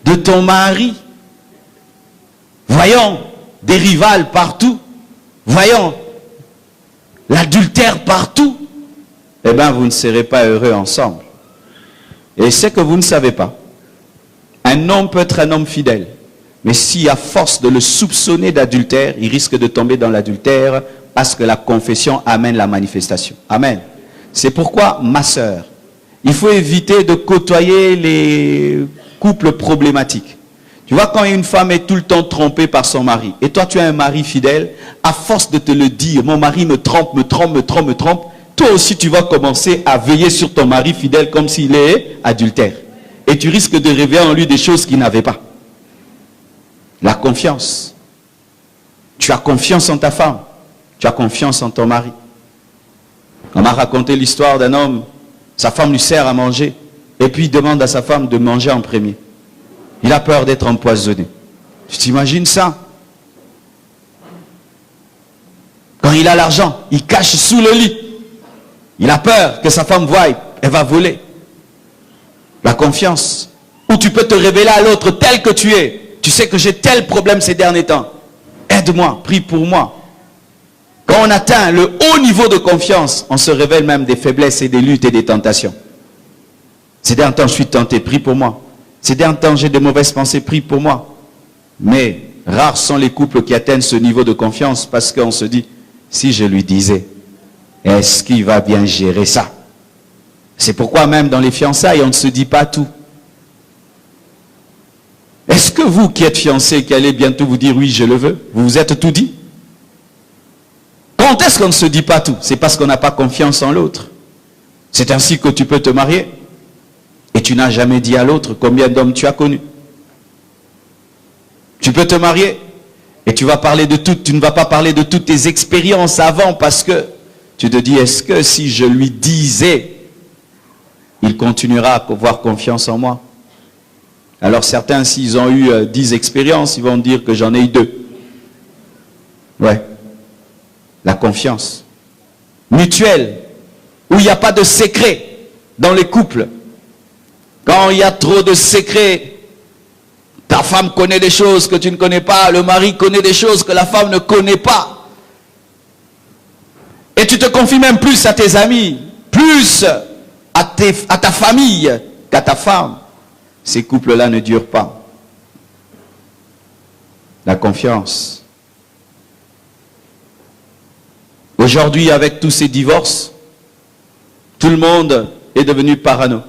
de ton mari, voyons des rivales partout, voyons l'adultère partout, eh bien, vous ne serez pas heureux ensemble. Et c'est que vous ne savez pas. Un homme peut être un homme fidèle. Mais si à force de le soupçonner d'adultère, il risque de tomber dans l'adultère parce que la confession amène la manifestation. Amen. C'est pourquoi, ma sœur, il faut éviter de côtoyer les couples problématiques. Tu vois, quand une femme est tout le temps trompée par son mari, et toi tu as un mari fidèle, à force de te le dire, mon mari me trompe, toi aussi tu vas commencer à veiller sur ton mari fidèle comme s'il est adultère. Et tu risques de rêver en lui des choses qu'il n'avait pas. La confiance. Tu as confiance en ta femme. Tu as confiance en ton mari. On m'a raconté l'histoire d'un homme, sa femme lui sert à manger, et puis il demande à sa femme de manger en premier. Il a peur d'être empoisonné. Tu t'imagines ça? Quand il a l'argent, il cache sous le lit. Il a peur que sa femme voie, elle va voler. La confiance. Où tu peux te révéler à l'autre tel que tu es. Tu sais que j'ai tel problème ces derniers temps. Aide-moi, prie pour moi. Quand on atteint le haut niveau de confiance, on se révèle même des faiblesses et des luttes et des tentations. Ces derniers temps, je suis tenté, prie pour moi. Ces derniers temps, j'ai de mauvaises pensées, prie pour moi. Mais rares sont les couples qui atteignent ce niveau de confiance parce qu'on se dit, si je lui disais, est-ce qu'il va bien gérer ça? C'est pourquoi même dans les fiançailles, on ne se dit pas tout. Est-ce que vous qui êtes fiancés, qui allez bientôt vous dire oui, je le veux, vous vous êtes tout dit? Quand est-ce qu'on ne se dit pas tout? C'est parce qu'on n'a pas confiance en l'autre. C'est ainsi que tu peux te marier. Et tu n'as jamais dit à l'autre combien d'hommes tu as connus. Tu peux te marier et tu vas parler de tout, tu ne vas pas parler de toutes tes expériences avant parce que tu te dis, est-ce que si je lui disais, il continuera à avoir confiance en moi? Alors certains, s'ils ont eu 10 expériences, ils vont dire que j'en ai eu 2. Ouais. La confiance. Mutuelle. Où il n'y a pas de secret dans les couples. Quand il y a trop de secrets, ta femme connaît des choses que tu ne connais pas, le mari connaît des choses que la femme ne connaît pas. Et tu te confies même plus à tes amis, plus à ta famille qu'à ta femme. Ces couples-là ne durent pas. La confiance. Aujourd'hui, avec tous ces divorces, tout le monde est devenu parano.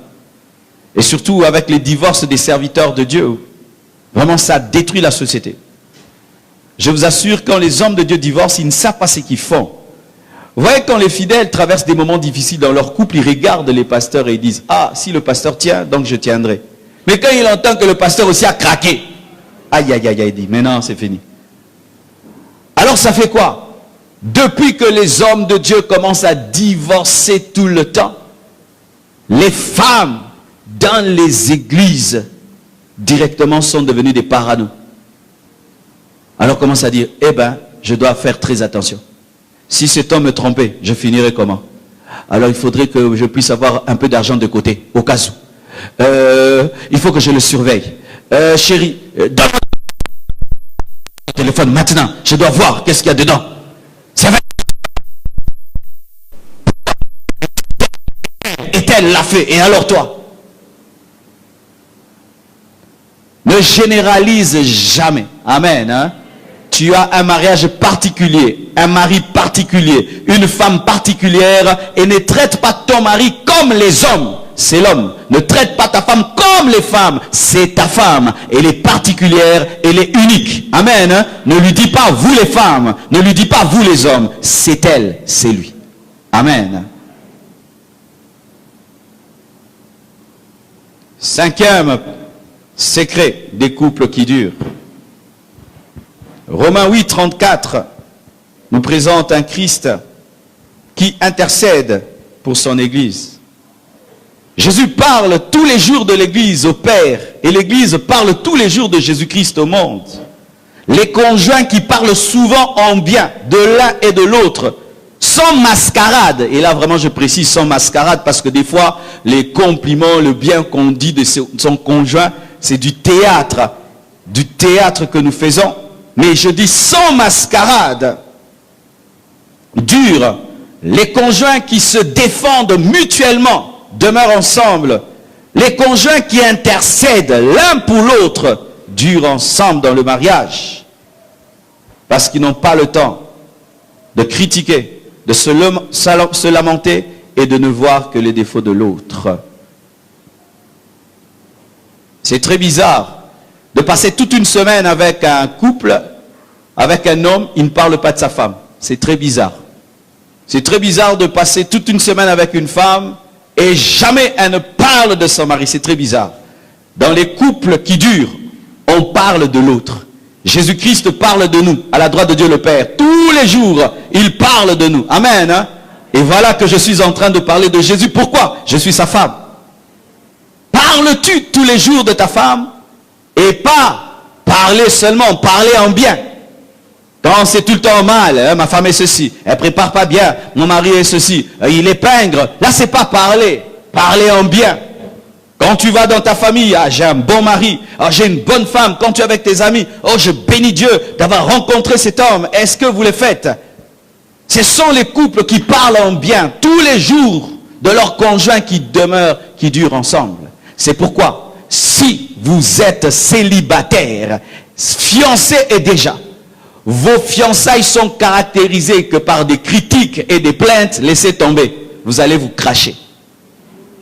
Et surtout avec les divorces des serviteurs de Dieu. Vraiment, ça détruit la société. Je vous assure, quand les hommes de Dieu divorcent, ils ne savent pas ce qu'ils font. Vous voyez, quand les fidèles traversent des moments difficiles dans leur couple, ils regardent les pasteurs et ils disent, ah, si le pasteur tient, donc je tiendrai. Mais quand il entend que le pasteur aussi a craqué, aïe, aïe, aïe, il dit, mais non, c'est fini. Alors ça fait quoi? Depuis que les hommes de Dieu commencent à divorcer tout le temps, les femmes dans les églises directement sont devenues des paranos. Alors commence à dire, eh ben, je dois faire très attention. Si cet homme me trompait, je finirai comment? Alors il faudrait que je puisse avoir un peu d'argent de côté, au cas où. Il faut que je le surveille. Chérie, donne-moi le téléphone maintenant. Je dois voir qu'est-ce qu'il y a dedans. C'est vrai. Et elle l'a fait. Et alors toi? Ne généralise jamais. Amen. Hein? Tu as un mariage particulier, un mari particulier, une femme particulière, et ne traite pas ton mari comme les hommes. C'est l'homme. Ne traite pas ta femme comme les femmes. C'est ta femme. Elle est particulière, elle est unique. Amen. Hein? Ne lui dis pas vous les femmes. Ne lui dis pas vous les hommes. C'est elle, c'est lui. Amen. Cinquième secret des couples qui durent. Romains 8, 34 nous présente un Christ qui intercède pour son Église. Jésus parle tous les jours de l'Église au Père et l'Église parle tous les jours de Jésus-Christ au monde. Les conjoints qui parlent souvent en bien de l'un et de l'autre, sans mascarade, et là vraiment je précise sans mascarade parce que des fois les compliments, le bien qu'on dit de son conjoint, c'est du théâtre que nous faisons. Mais je dis sans mascarade, dure Les conjoints qui se défendent mutuellement demeurent ensemble. Les conjoints qui intercèdent l'un pour l'autre durent ensemble dans le mariage. Parce qu'ils n'ont pas le temps de critiquer, de se lamenter et de ne voir que les défauts de l'autre. C'est très bizarre de passer toute une semaine avec un couple, avec un homme, il ne parle pas de sa femme. C'est très bizarre. C'est très bizarre de passer toute une semaine avec une femme et jamais elle ne parle de son mari. C'est très bizarre. Dans les couples qui durent, on parle de l'autre. Jésus-Christ parle de nous, à la droite de Dieu le Père. Tous les jours, il parle de nous. Amen. Hein? Et voilà que je suis en train de parler de Jésus. Pourquoi? Je suis sa femme. Parles-tu tous les jours de ta femme? Et pas parler seulement, parler en bien. Quand c'est tout le temps mal, hein, ma femme est ceci, elle prépare pas bien, mon mari est ceci, il est pingre. Là, c'est pas parler, parler en bien. Quand tu vas dans ta famille, ah, j'ai un bon mari, ah, j'ai une bonne femme. Quand tu es avec tes amis, oh, je bénis Dieu d'avoir rencontré cet homme. Est-ce que vous le faites? Ce sont les couples qui parlent en bien tous les jours de leurs conjoints qui demeurent, qui durent ensemble. C'est pourquoi, si vous êtes célibataire, fiancé et déjà, vos fiançailles sont caractérisées que par des critiques et des plaintes, laissez tomber. Vous allez vous cracher.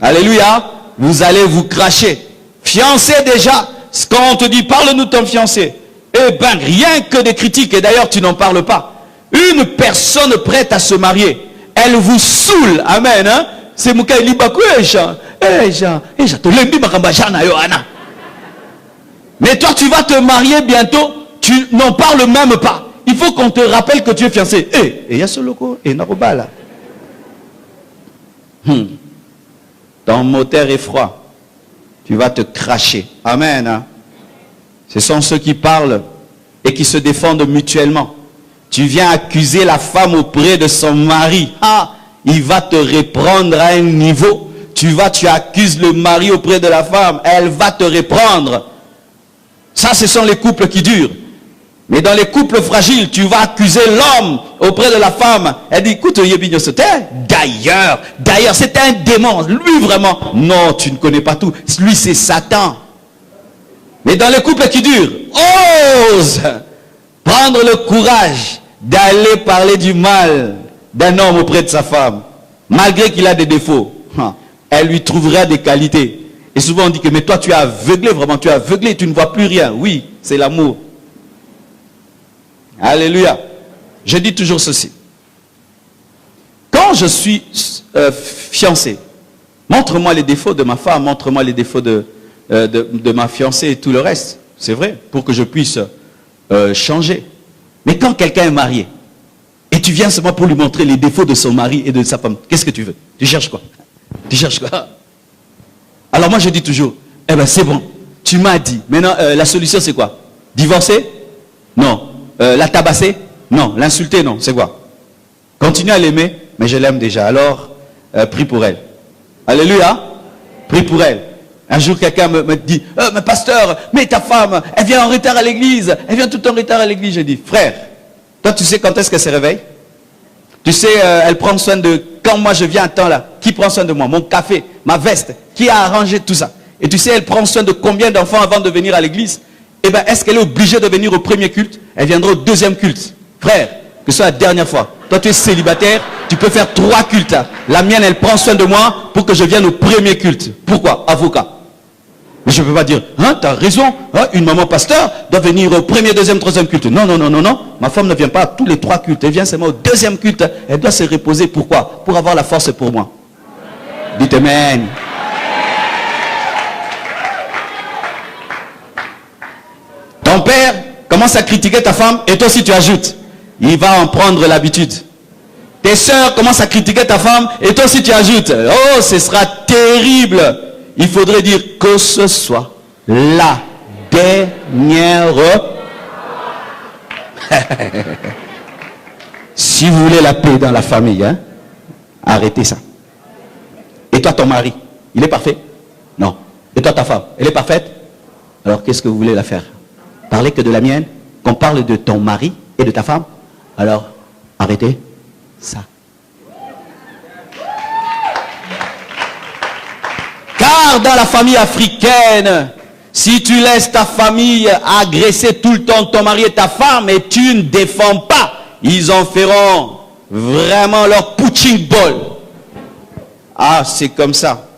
Alléluia. Vous allez vous cracher. Fiancé déjà, quand on te dit parle-nous de ton fiancé, eh bien rien que des critiques, et d'ailleurs tu n'en parles pas. Une personne prête à se marier, elle vous saoule. Amen. Hein? C'est Mouka Libakou et Jean. Mais toi tu vas te marier bientôt, tu n'en parles même pas. Il faut qu'on te rappelle que tu es fiancé. Et il y a ce loco, et Naroba là. Ton moteur est froid. Tu vas te cracher. Amen. Hein? Ce sont ceux qui parlent et qui se défendent mutuellement. Tu viens accuser la femme auprès de son mari. Ah, il va te reprendre à un niveau. Tu accuses le mari auprès de la femme. Elle va te reprendre. Ça, ce sont les couples qui durent. Mais dans les couples fragiles, tu vas accuser l'homme auprès de la femme. Elle dit, écoute, d'ailleurs, c'est un démon. Lui, vraiment, non, tu ne connais pas tout. Lui, c'est Satan. Mais dans les couples qui durent, ose prendre le courage d'aller parler du mal d'un homme auprès de sa femme. Malgré qu'il a des défauts, elle lui trouvera des qualités. Et souvent, on dit que, mais toi, tu es aveuglé, vraiment, tu es aveuglé, tu ne vois plus rien. Oui, c'est l'amour. Alléluia. Je dis toujours ceci. Quand je suis fiancé, montre-moi les défauts de ma femme, montre-moi les défauts de ma fiancée et tout le reste. C'est vrai, pour que je puisse changer. Mais quand quelqu'un est marié, et tu viens seulement pour lui montrer les défauts de son mari et de sa femme, qu'est-ce que tu veux? Tu cherches quoi? Tu cherches quoi? Alors moi je dis toujours, eh ben c'est bon, tu m'as dit. Maintenant, la solution c'est quoi? Divorcer? Non. La tabasser? Non. L'insulter? Non. C'est quoi? Continue à l'aimer, mais je l'aime déjà. Alors, prie pour elle. Alléluia. Prie pour elle. Un jour, quelqu'un me dit, mais pasteur, mais ta femme, elle vient en retard à l'église. Elle vient tout en retard à l'église. Je dis, frère, toi, tu sais quand est-ce qu'elle se réveille? Tu sais, elle prend soin de, quand moi je viens à temps là, qui prend soin de moi? Mon café, ma veste, qui a arrangé tout ça? Et tu sais, elle prend soin de combien d'enfants avant de venir à l'église? Eh bien, est-ce qu'elle est obligée de venir au premier culte? Elle viendra au deuxième culte. Frère, que ce soit la dernière fois. Toi, tu es célibataire, tu peux faire 3 cultes. La mienne, elle prend soin de moi pour que je vienne au premier culte. Pourquoi? Avocat. Mais je ne peux pas dire, hein, tu as raison, hein, une maman pasteur doit venir au premier, deuxième, troisième culte. Non, non, non, non, non. Ma femme ne vient pas à tous les 3 cultes. Elle vient seulement au deuxième culte. Elle doit se reposer. Pourquoi? Pour avoir la force pour moi. Dites amen. Ton père commence à critiquer ta femme et toi aussi tu ajoutes. Il va en prendre l'habitude. Tes soeurs commencent à critiquer ta femme et toi aussi tu ajoutes. Oh, ce sera terrible. Il faudrait dire que ce soit la dernière. Si vous voulez la paix dans la famille, hein, arrêtez ça. Et toi ton mari, il est parfait? Non. Et toi ta femme, elle est parfaite? Alors qu'est-ce que vous voulez la faire? Parler que de la mienne, qu'on parle de ton mari et de ta femme? Alors, arrêtez ça. Car dans la famille africaine, si tu laisses ta famille agresser tout le temps ton mari et ta femme et tu ne défends pas, ils en feront vraiment leur punching ball. Ah, c'est comme ça.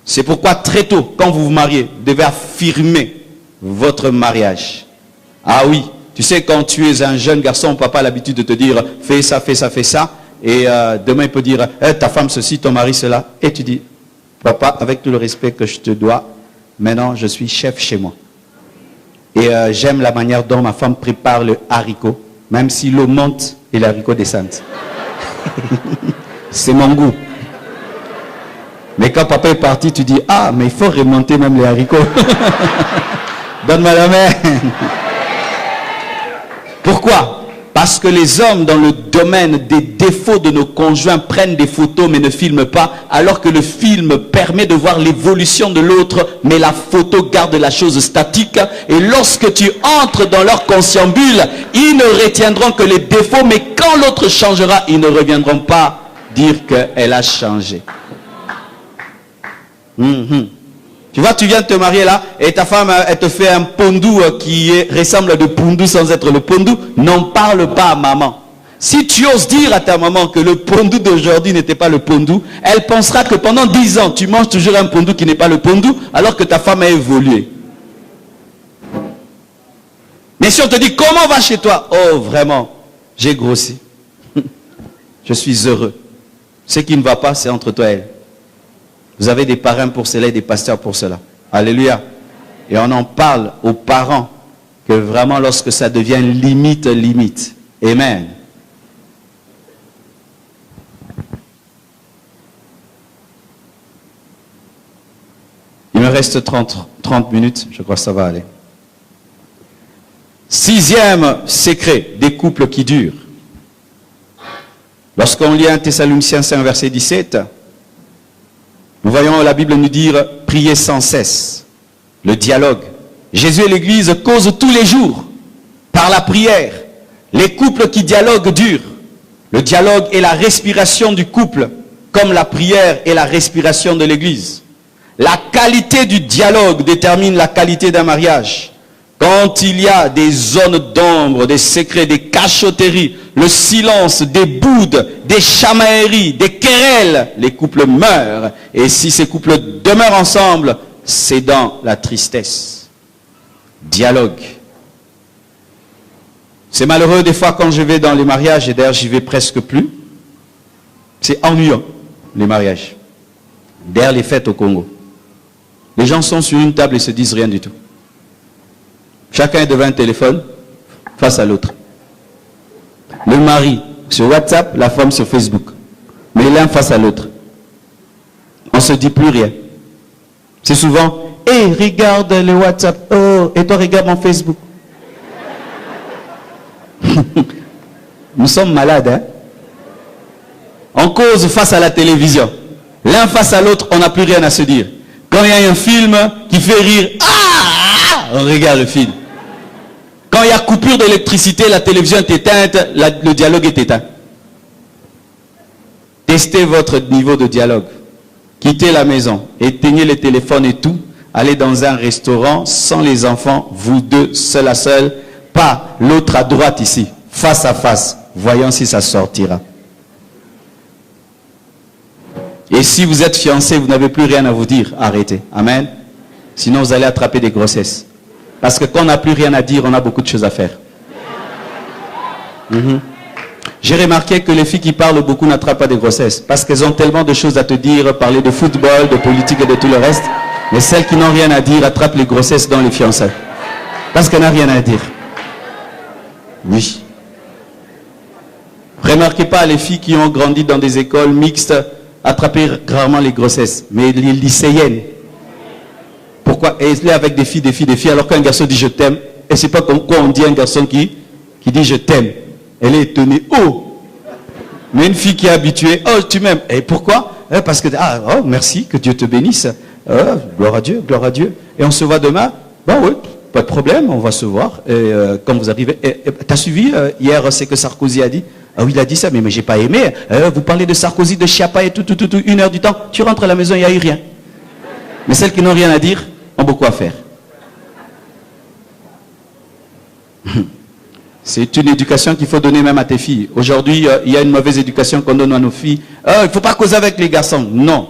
C'est pourquoi très tôt, quand vous vous mariez, vous devez affirmer votre mariage. Ah oui, tu sais, quand tu es un jeune garçon, papa a l'habitude de te dire, fais ça, fais ça, fais ça. Et demain, il peut dire, ta femme ceci, ton mari cela. Et tu dis, papa, avec tout le respect que je te dois, maintenant, je suis chef chez moi. Et j'aime la manière dont ma femme prépare le haricot, même si l'eau monte et le haricot descend. C'est mon goût. Mais quand papa est parti, tu dis, ah, mais il faut remonter même les haricots. Donne-moi la main. Pourquoi? Parce que les hommes, dans le domaine des défauts de nos conjoints, prennent des photos mais ne filment pas, alors que le film permet de voir l'évolution de l'autre, mais la photo garde la chose statique. Et lorsque tu entres dans leur consciambule, ils ne retiendront que les défauts, mais quand l'autre changera, ils ne reviendront pas dire qu'elle a changé. Tu vois, tu viens de te marier là, et ta femme, elle te fait un pondou qui ressemble à de pondou sans être le pondou. N'en parle pas à maman. Si tu oses dire à ta maman que le pondou d'aujourd'hui n'était pas le pondou, elle pensera que pendant 10 ans, tu manges toujours un pondou qui n'est pas le pondou, alors que ta femme a évolué. Mais si on te dit, comment va chez toi? Oh, vraiment, j'ai grossi. Je suis heureux. Ce qui ne va pas, c'est entre toi et elle. Vous avez des parrains pour cela et des pasteurs pour cela. Alléluia. Et on en parle aux parents que vraiment lorsque ça devient limite, limite. Amen. Il me reste 30 minutes. Je crois que ça va aller. 6e secret des couples qui durent. Lorsqu'on lit 1 Thessaloniciens 5, verset 17, nous voyons la Bible nous dire « Priez sans cesse ». Le dialogue. Jésus et l'Église causent tous les jours par la prière. Les couples qui dialoguent durent. Le dialogue est la respiration du couple, comme la prière est la respiration de l'Église. La qualité du dialogue détermine la qualité d'un mariage. Quand il y a des zones d'ombre, des secrets, des cachotteries, le silence, des boudes, des chamailleries, des querelles, les couples meurent. Et si ces couples demeurent ensemble, c'est dans la tristesse. Dialogue. C'est malheureux des fois quand je vais dans les mariages, et d'ailleurs j'y vais presque plus. C'est ennuyant, les mariages. Derrière les fêtes au Congo. Les gens sont sur une table et se disent rien du tout. Chacun est devant un téléphone, face à l'autre. Le mari sur WhatsApp, la femme sur Facebook. Mais l'un face à l'autre. On ne se dit plus rien. C'est souvent, hey, regarde le WhatsApp, oh, et toi regarde mon Facebook. Nous sommes malades, hein? On cause face à la télévision. L'un face à l'autre, on n'a plus rien à se dire. Quand il y a un film qui fait rire, on regarde le film. Quand il y a coupure d'électricité, la télévision est éteinte, le dialogue est éteint. Testez votre niveau de dialogue. Quittez la maison, éteignez les téléphones et tout. Allez dans un restaurant sans les enfants, vous deux, seul à seul. Pas l'autre à droite ici, face à face. Voyons si ça sortira. Et si vous êtes fiancé, vous n'avez plus rien à vous dire, arrêtez. Amen. Sinon vous allez attraper des grossesses. Parce que quand on n'a plus rien à dire, on a beaucoup de choses à faire. J'ai remarqué que les filles qui parlent beaucoup n'attrapent pas des grossesses. Parce qu'elles ont tellement de choses à te dire, parler de football, de politique et de tout le reste. Mais celles qui n'ont rien à dire attrapent les grossesses dans les fiançailles. Parce qu'elles n'ont rien à dire. Oui. Remarquez pas les filles qui ont grandi dans des écoles mixtes attraper rarement les grossesses. Mais les lycéennes, pourquoi? Et elle est avec des filles, alors qu'un garçon dit je t'aime. Et c'est pas comme quoi on dit un garçon qui dit je t'aime. Elle est étonnée. Oh! Mais une fille qui est habituée, oh tu m'aimes. Et pourquoi? Parce que, oh merci, que Dieu te bénisse. Gloire à Dieu, gloire à Dieu. Et on se voit demain. Bon oui, pas de problème, on va se voir. Et quand vous arrivez, t'as suivi hier ce que Sarkozy a dit? Ah oui, il a dit ça, mais j'ai pas aimé. Vous parlez de Sarkozy, de Chiappa et tout, 1 heure du temps. Tu rentres à la maison, il n'y a eu rien. Mais celles qui n'ont rien à dire ont beaucoup à faire. C'est une éducation qu'il faut donner même à tes filles. Aujourd'hui, il y a une mauvaise éducation qu'on donne à nos filles. Il ne faut pas causer avec les garçons. Non.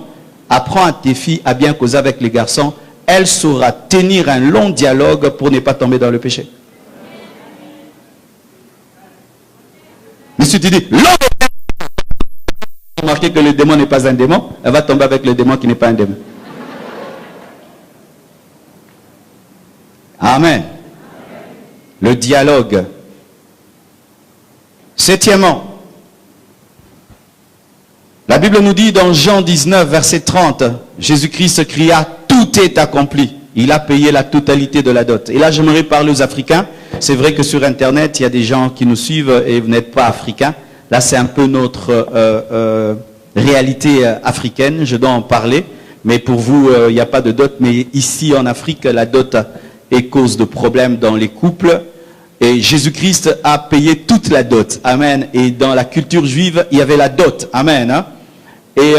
Apprends à tes filles à bien causer avec les garçons. Elle saura tenir un long dialogue pour ne pas tomber dans le péché. Mais si tu dis, l'homme remarquez que le démon n'est pas un démon, elle va tomber avec le démon qui n'est pas un démon. Amen. Le dialogue. Septièmement, la Bible nous dit dans Jean 19, verset 30, Jésus-Christ cria, tout est accompli. Il a payé la totalité de la dot. Et là, j'aimerais parler aux Africains. C'est vrai que sur Internet, il y a des gens qui nous suivent et vous n'êtes pas africains. Là, c'est un peu notre réalité africaine. Je dois en parler. Mais pour vous, il n'y a pas de dot. Mais ici, en Afrique, la dot est cause de problèmes dans les couples. Et Jésus-Christ a payé toute la dot. Amen. Et dans la culture juive, il y avait la dot. Amen. Hein? Et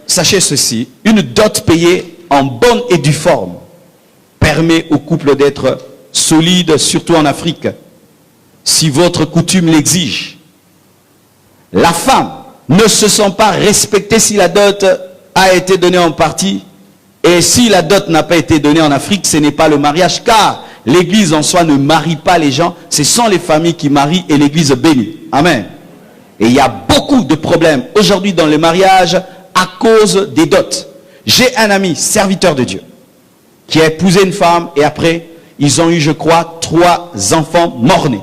sachez ceci, une dot payée en bonne et due forme permet au couple d'être solide, surtout en Afrique, si votre coutume l'exige. La femme ne se sent pas respectée si la dot a été donnée en partie. Et si la dot n'a pas été donnée en Afrique, ce n'est pas le mariage, car l'Église en soi ne marie pas les gens. Ce sont les familles qui marient et l'Église bénit. Amen. Et il y a beaucoup de problèmes aujourd'hui dans le mariage à cause des dots. J'ai un ami, serviteur de Dieu, qui a épousé une femme et après, ils ont eu, je crois, 3 enfants morts-nés.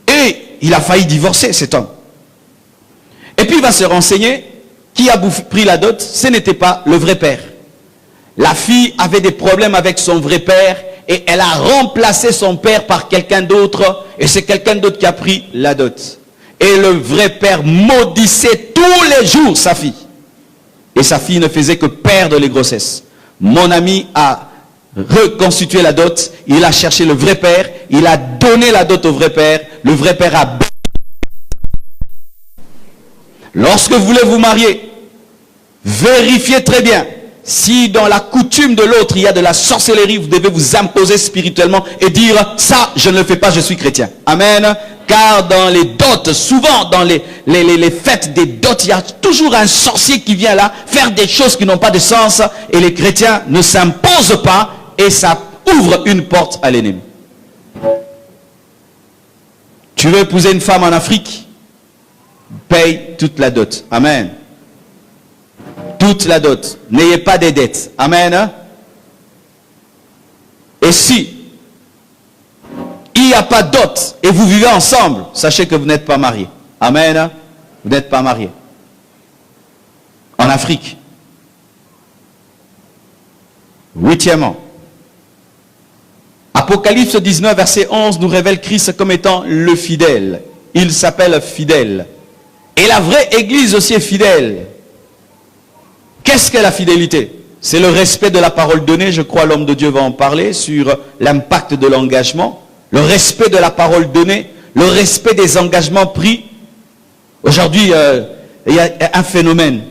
Et il a failli divorcer, cet homme. Et puis il va se renseigner, qui a pris la dot, ce n'était pas le vrai père. La fille avait des problèmes avec son vrai père et elle a remplacé son père par quelqu'un d'autre et c'est quelqu'un d'autre qui a pris la dot. Et le vrai père maudissait tous les jours sa fille. Et sa fille ne faisait que perdre les grossesses. Mon ami a reconstitué la dot, il a cherché le vrai père, il a donné la dot au vrai père, le vrai père a... Lorsque vous voulez vous marier, vérifiez très bien. Si dans la coutume de l'autre, il y a de la sorcellerie, vous devez vous imposer spirituellement et dire, ça, je ne le fais pas, je suis chrétien. Amen. Car dans les dots, souvent dans les fêtes des dots, il y a toujours un sorcier qui vient là faire des choses qui n'ont pas de sens. Et les chrétiens ne s'imposent pas et ça ouvre une porte à l'ennemi. Tu veux épouser une femme en Afrique? Paye toute la dot. Amen. Toute la dot. N'ayez pas des dettes. Amen. Et si il n'y a pas de dot et vous vivez ensemble, sachez que vous n'êtes pas mariés. Amen. Vous n'êtes pas mariés. En Afrique. Huitièmement. Apocalypse 19, verset 11 nous révèle Christ comme étant le fidèle. Il s'appelle fidèle. Et la vraie église aussi est fidèle. Qu'est-ce que la fidélité? C'est le respect de la parole donnée. Je crois l'homme de Dieu va en parler sur l'impact de l'engagement. Le respect de la parole donnée. Le respect des engagements pris. Aujourd'hui, il y a un phénomène.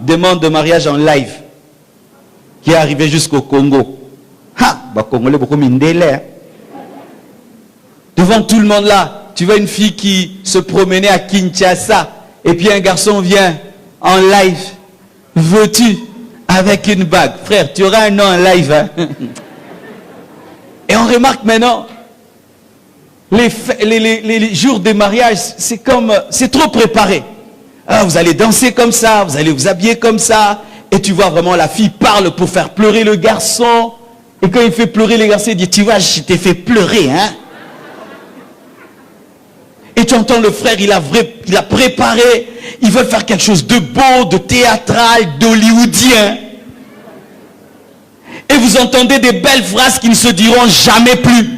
Demande de mariage en live. Qui est arrivé jusqu'au Congo. Congolais beaucoup mindélé. Devant tout le monde là. Tu vois une fille qui se promenait à Kinshasa. Et puis un garçon vient en live. Veux-tu avec une bague? Frère, tu auras un nom en live. Hein? Et on remarque maintenant, les jours de mariage, c'est comme, c'est trop préparé. Ah, vous allez danser comme ça, vous allez vous habiller comme ça. Et tu vois vraiment la fille parle pour faire pleurer le garçon. Et quand il fait pleurer le garçon, il dit, tu vois, je t'ai fait pleurer, hein. Et tu entends le frère, il a préparé, il veut faire quelque chose de beau, de théâtral, d'hollywoodien. Et vous entendez des belles phrases qui ne se diront jamais plus.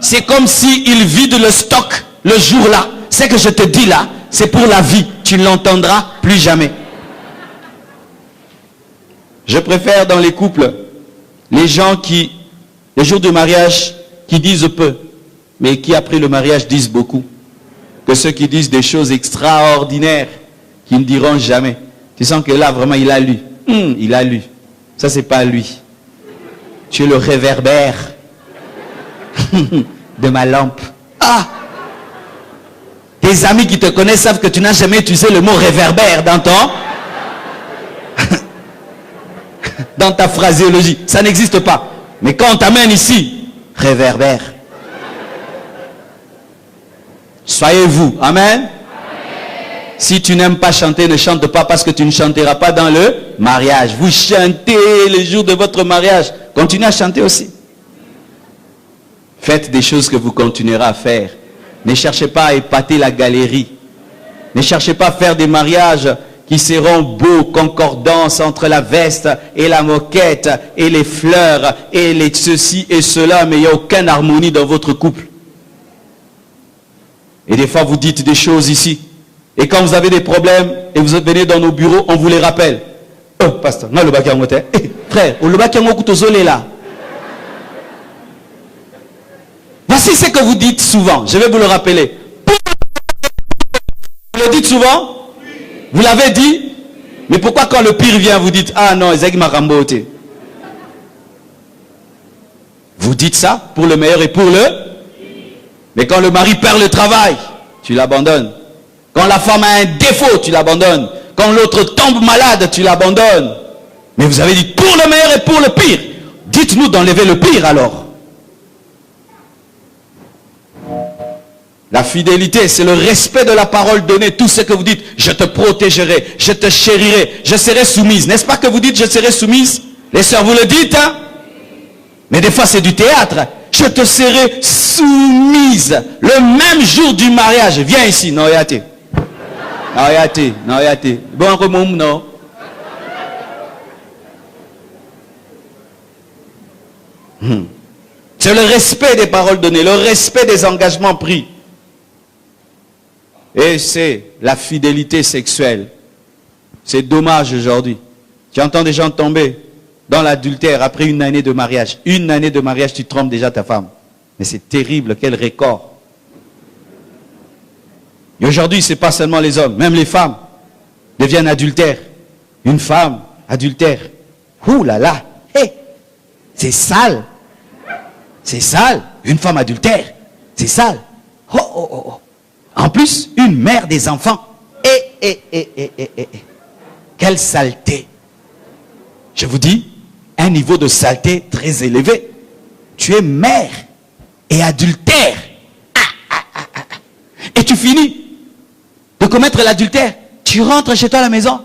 C'est comme s'il vide le stock le jour-là. Ce que je te dis là, c'est pour la vie. Tu ne l'entendras plus jamais. Je préfère dans les couples, les gens qui, les jours de mariage, qui disent peu, mais qui après le mariage disent beaucoup. Que ceux qui disent des choses extraordinaires, qui ne diront jamais. Tu sens que là, vraiment, il a lu. Il a lu. Ça, c'est pas lui. Tu es le réverbère de ma lampe. Ah! Tes amis qui te connaissent savent que tu n'as jamais utilisé le mot réverbère dans dans ta phraséologie. Ça n'existe pas. Mais quand on t'amène ici, réverbère. Soyez-vous. Amen. Si tu n'aimes pas chanter, ne chante pas parce que tu ne chanteras pas dans le mariage. Vous chantez le jour de votre mariage. Continuez à chanter aussi. Faites des choses que vous continuerez à faire. Ne cherchez pas à épater la galerie. Ne cherchez pas à faire des mariages qui seront beaux, concordance entre la veste et la moquette et les fleurs et les ceci et cela, mais il n'y a aucune harmonie dans votre couple. Et des fois vous dites des choses ici. Et quand vous avez des problèmes et vous venez dans nos bureaux, on vous les rappelle. Oh, pasteur, non, le bac en moté. Frère, le bac en moté là. Voici ce que vous dites souvent. Je vais vous le rappeler. Vous le dites souvent? Vous l'avez dit? Mais pourquoi quand le pire vient, vous dites, ah non, Ezek m'a ramboté? Vous dites ça pour le meilleur et pour le... Mais quand le mari perd le travail, tu l'abandonnes. Quand la femme a un défaut, tu l'abandonnes. Quand l'autre tombe malade, tu l'abandonnes. Mais vous avez dit pour le meilleur et pour le pire. Dites-nous d'enlever le pire alors. La fidélité, c'est le respect de la parole donnée. Tout ce que vous dites, je te protégerai, je te chérirai, je serai soumise. N'est-ce pas que vous dites, je serai soumise? Les sœurs, vous le dites, hein? Mais des fois, c'est du théâtre. Je te serai soumise. Le même jour du mariage. Viens ici. Non, yate. Non, yate. Non, yate. Bon, remous, non. C'est le respect des paroles données, le respect des engagements pris. Et c'est la fidélité sexuelle. C'est dommage aujourd'hui. Tu entends des gens tomber dans l'adultère après une année de mariage. Une année de mariage, tu trompes déjà ta femme. Mais c'est terrible, quel record. Et aujourd'hui, ce n'est pas seulement les hommes, même les femmes deviennent adultères. Une femme adultère. Ouh là là, hey, c'est sale. C'est sale. Une femme adultère, c'est sale. Oh, oh, oh, oh. En plus, une mère des enfants. Quelle saleté. Je vous dis, un niveau de saleté très élevé. Tu es mère et adultère. Et tu finis de commettre l'adultère. Tu rentres chez toi à la maison.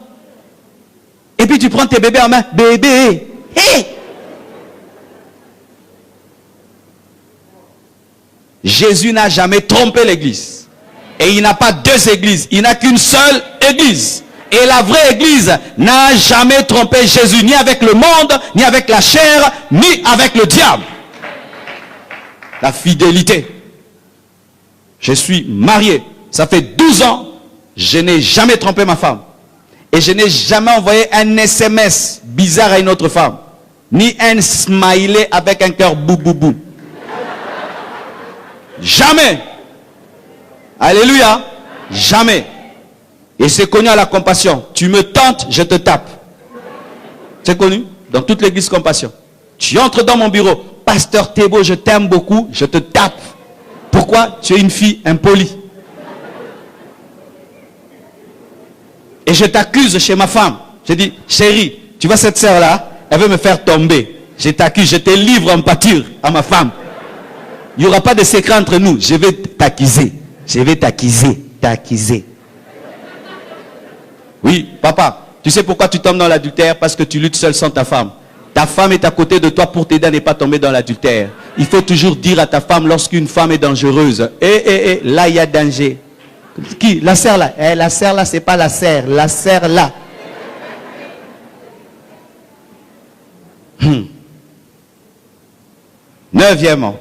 Et puis tu prends tes bébés en main. Bébé. Hey. Jésus n'a jamais trompé l'église. Et il n'a pas deux églises. Il n'a qu'une seule église. Et la vraie église n'a jamais trompé Jésus. Ni avec le monde, ni avec la chair, ni avec le diable. La fidélité. Je suis marié. Ça fait 12 ans. Je n'ai jamais trompé ma femme. Et je n'ai jamais envoyé un SMS bizarre à une autre femme. Ni un smiley avec un cœur bou bou bou. Jamais. Alléluia. Jamais. Et c'est connu à la compassion. Tu me tentes, je te tape. C'est connu dans toute l'église compassion. Tu entres dans mon bureau. Pasteur Thébo, je t'aime beaucoup, je te tape. Pourquoi? Tu es une fille impolie. Et je t'accuse chez ma femme. Je dis, chérie, tu vois cette sœur-là, elle veut me faire tomber. Je t'accuse, je te livre en pâture à ma femme. Il n'y aura pas de secret entre nous. Je vais t'accuser. Je vais t'accuser. Oui, papa, tu sais pourquoi tu tombes dans l'adultère? Parce que tu luttes seul sans ta femme. Ta femme est à côté de toi pour t'aider à ne pas tomber dans l'adultère. Il faut toujours dire à ta femme lorsqu'une femme est dangereuse. Là il y a danger. Qui? La sœur là. La sœur là, c'est pas la sœur. La sœur là. Neuvièmement.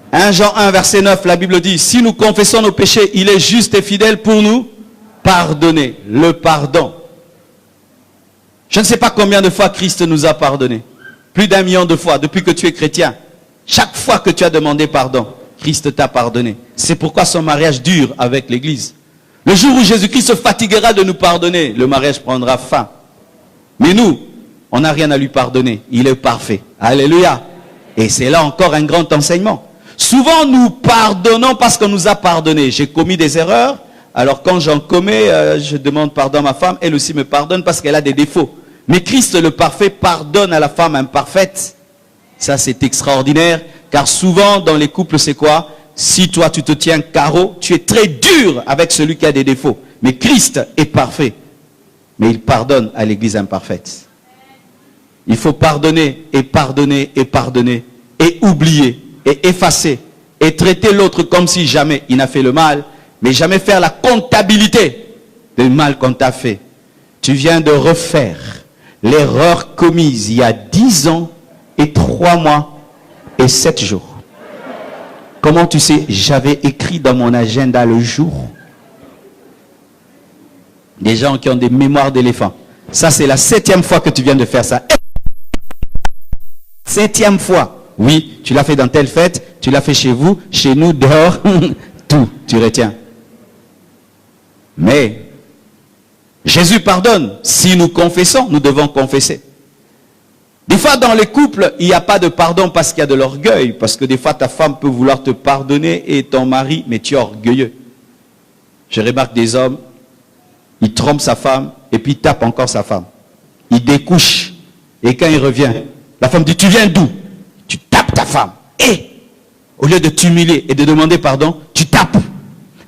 1 Jean 1 verset 9, la Bible dit, si nous confessons nos péchés, il est juste et fidèle pour nous pardonner. Le pardon. Je ne sais pas combien de fois Christ nous a pardonné. Plus d'1 million de fois depuis que tu es chrétien. Chaque fois que tu as demandé pardon, Christ t'a pardonné. C'est pourquoi son mariage dure avec l'église. Le jour où Jésus-Christ se fatiguera de nous pardonner, le mariage prendra fin. Mais nous, on n'a rien à lui pardonner. Il est parfait. Alléluia. Et c'est là encore un grand enseignement. Souvent, nous pardonnons parce qu'on nous a pardonné. J'ai commis des erreurs. Alors quand j'en commets, je demande pardon à ma femme. Elle aussi me pardonne parce qu'elle a des défauts. Mais Christ, le parfait, pardonne à la femme imparfaite. Ça, c'est extraordinaire. Car souvent, dans les couples, c'est quoi? Si toi, tu te tiens carreau, tu es très dur avec celui qui a des défauts. Mais Christ est parfait. Mais il pardonne à l'église imparfaite. Il faut pardonner et pardonner et pardonner et oublier et effacer et traiter l'autre comme si jamais il n'a fait le mal, mais jamais faire la comptabilité du mal qu'on t'a fait. Tu viens de refaire l'erreur commise il y a 10 ans et 3 mois et 7 jours. Comment tu sais? J'avais écrit dans mon agenda le jour. Des gens qui ont des mémoires d'éléphant. Ça, c'est la 7e fois que tu viens de faire ça. 7e fois. Oui, tu l'as fait dans telle fête, tu l'as fait chez vous, chez nous, dehors, tout, tu retiens. Mais, Jésus pardonne. Si nous confessons, nous devons confesser. Des fois, dans les couples, il n'y a pas de pardon parce qu'il y a de l'orgueil. Parce que des fois, ta femme peut vouloir te pardonner et ton mari, mais tu es orgueilleux. Je remarque des hommes, il trompe sa femme et puis il tape encore sa femme. Il découche. Et quand il revient, la femme dit, tu viens d'où? Tu tapes ta femme. Et, au lieu de t'humilier et de demander pardon, tu tapes.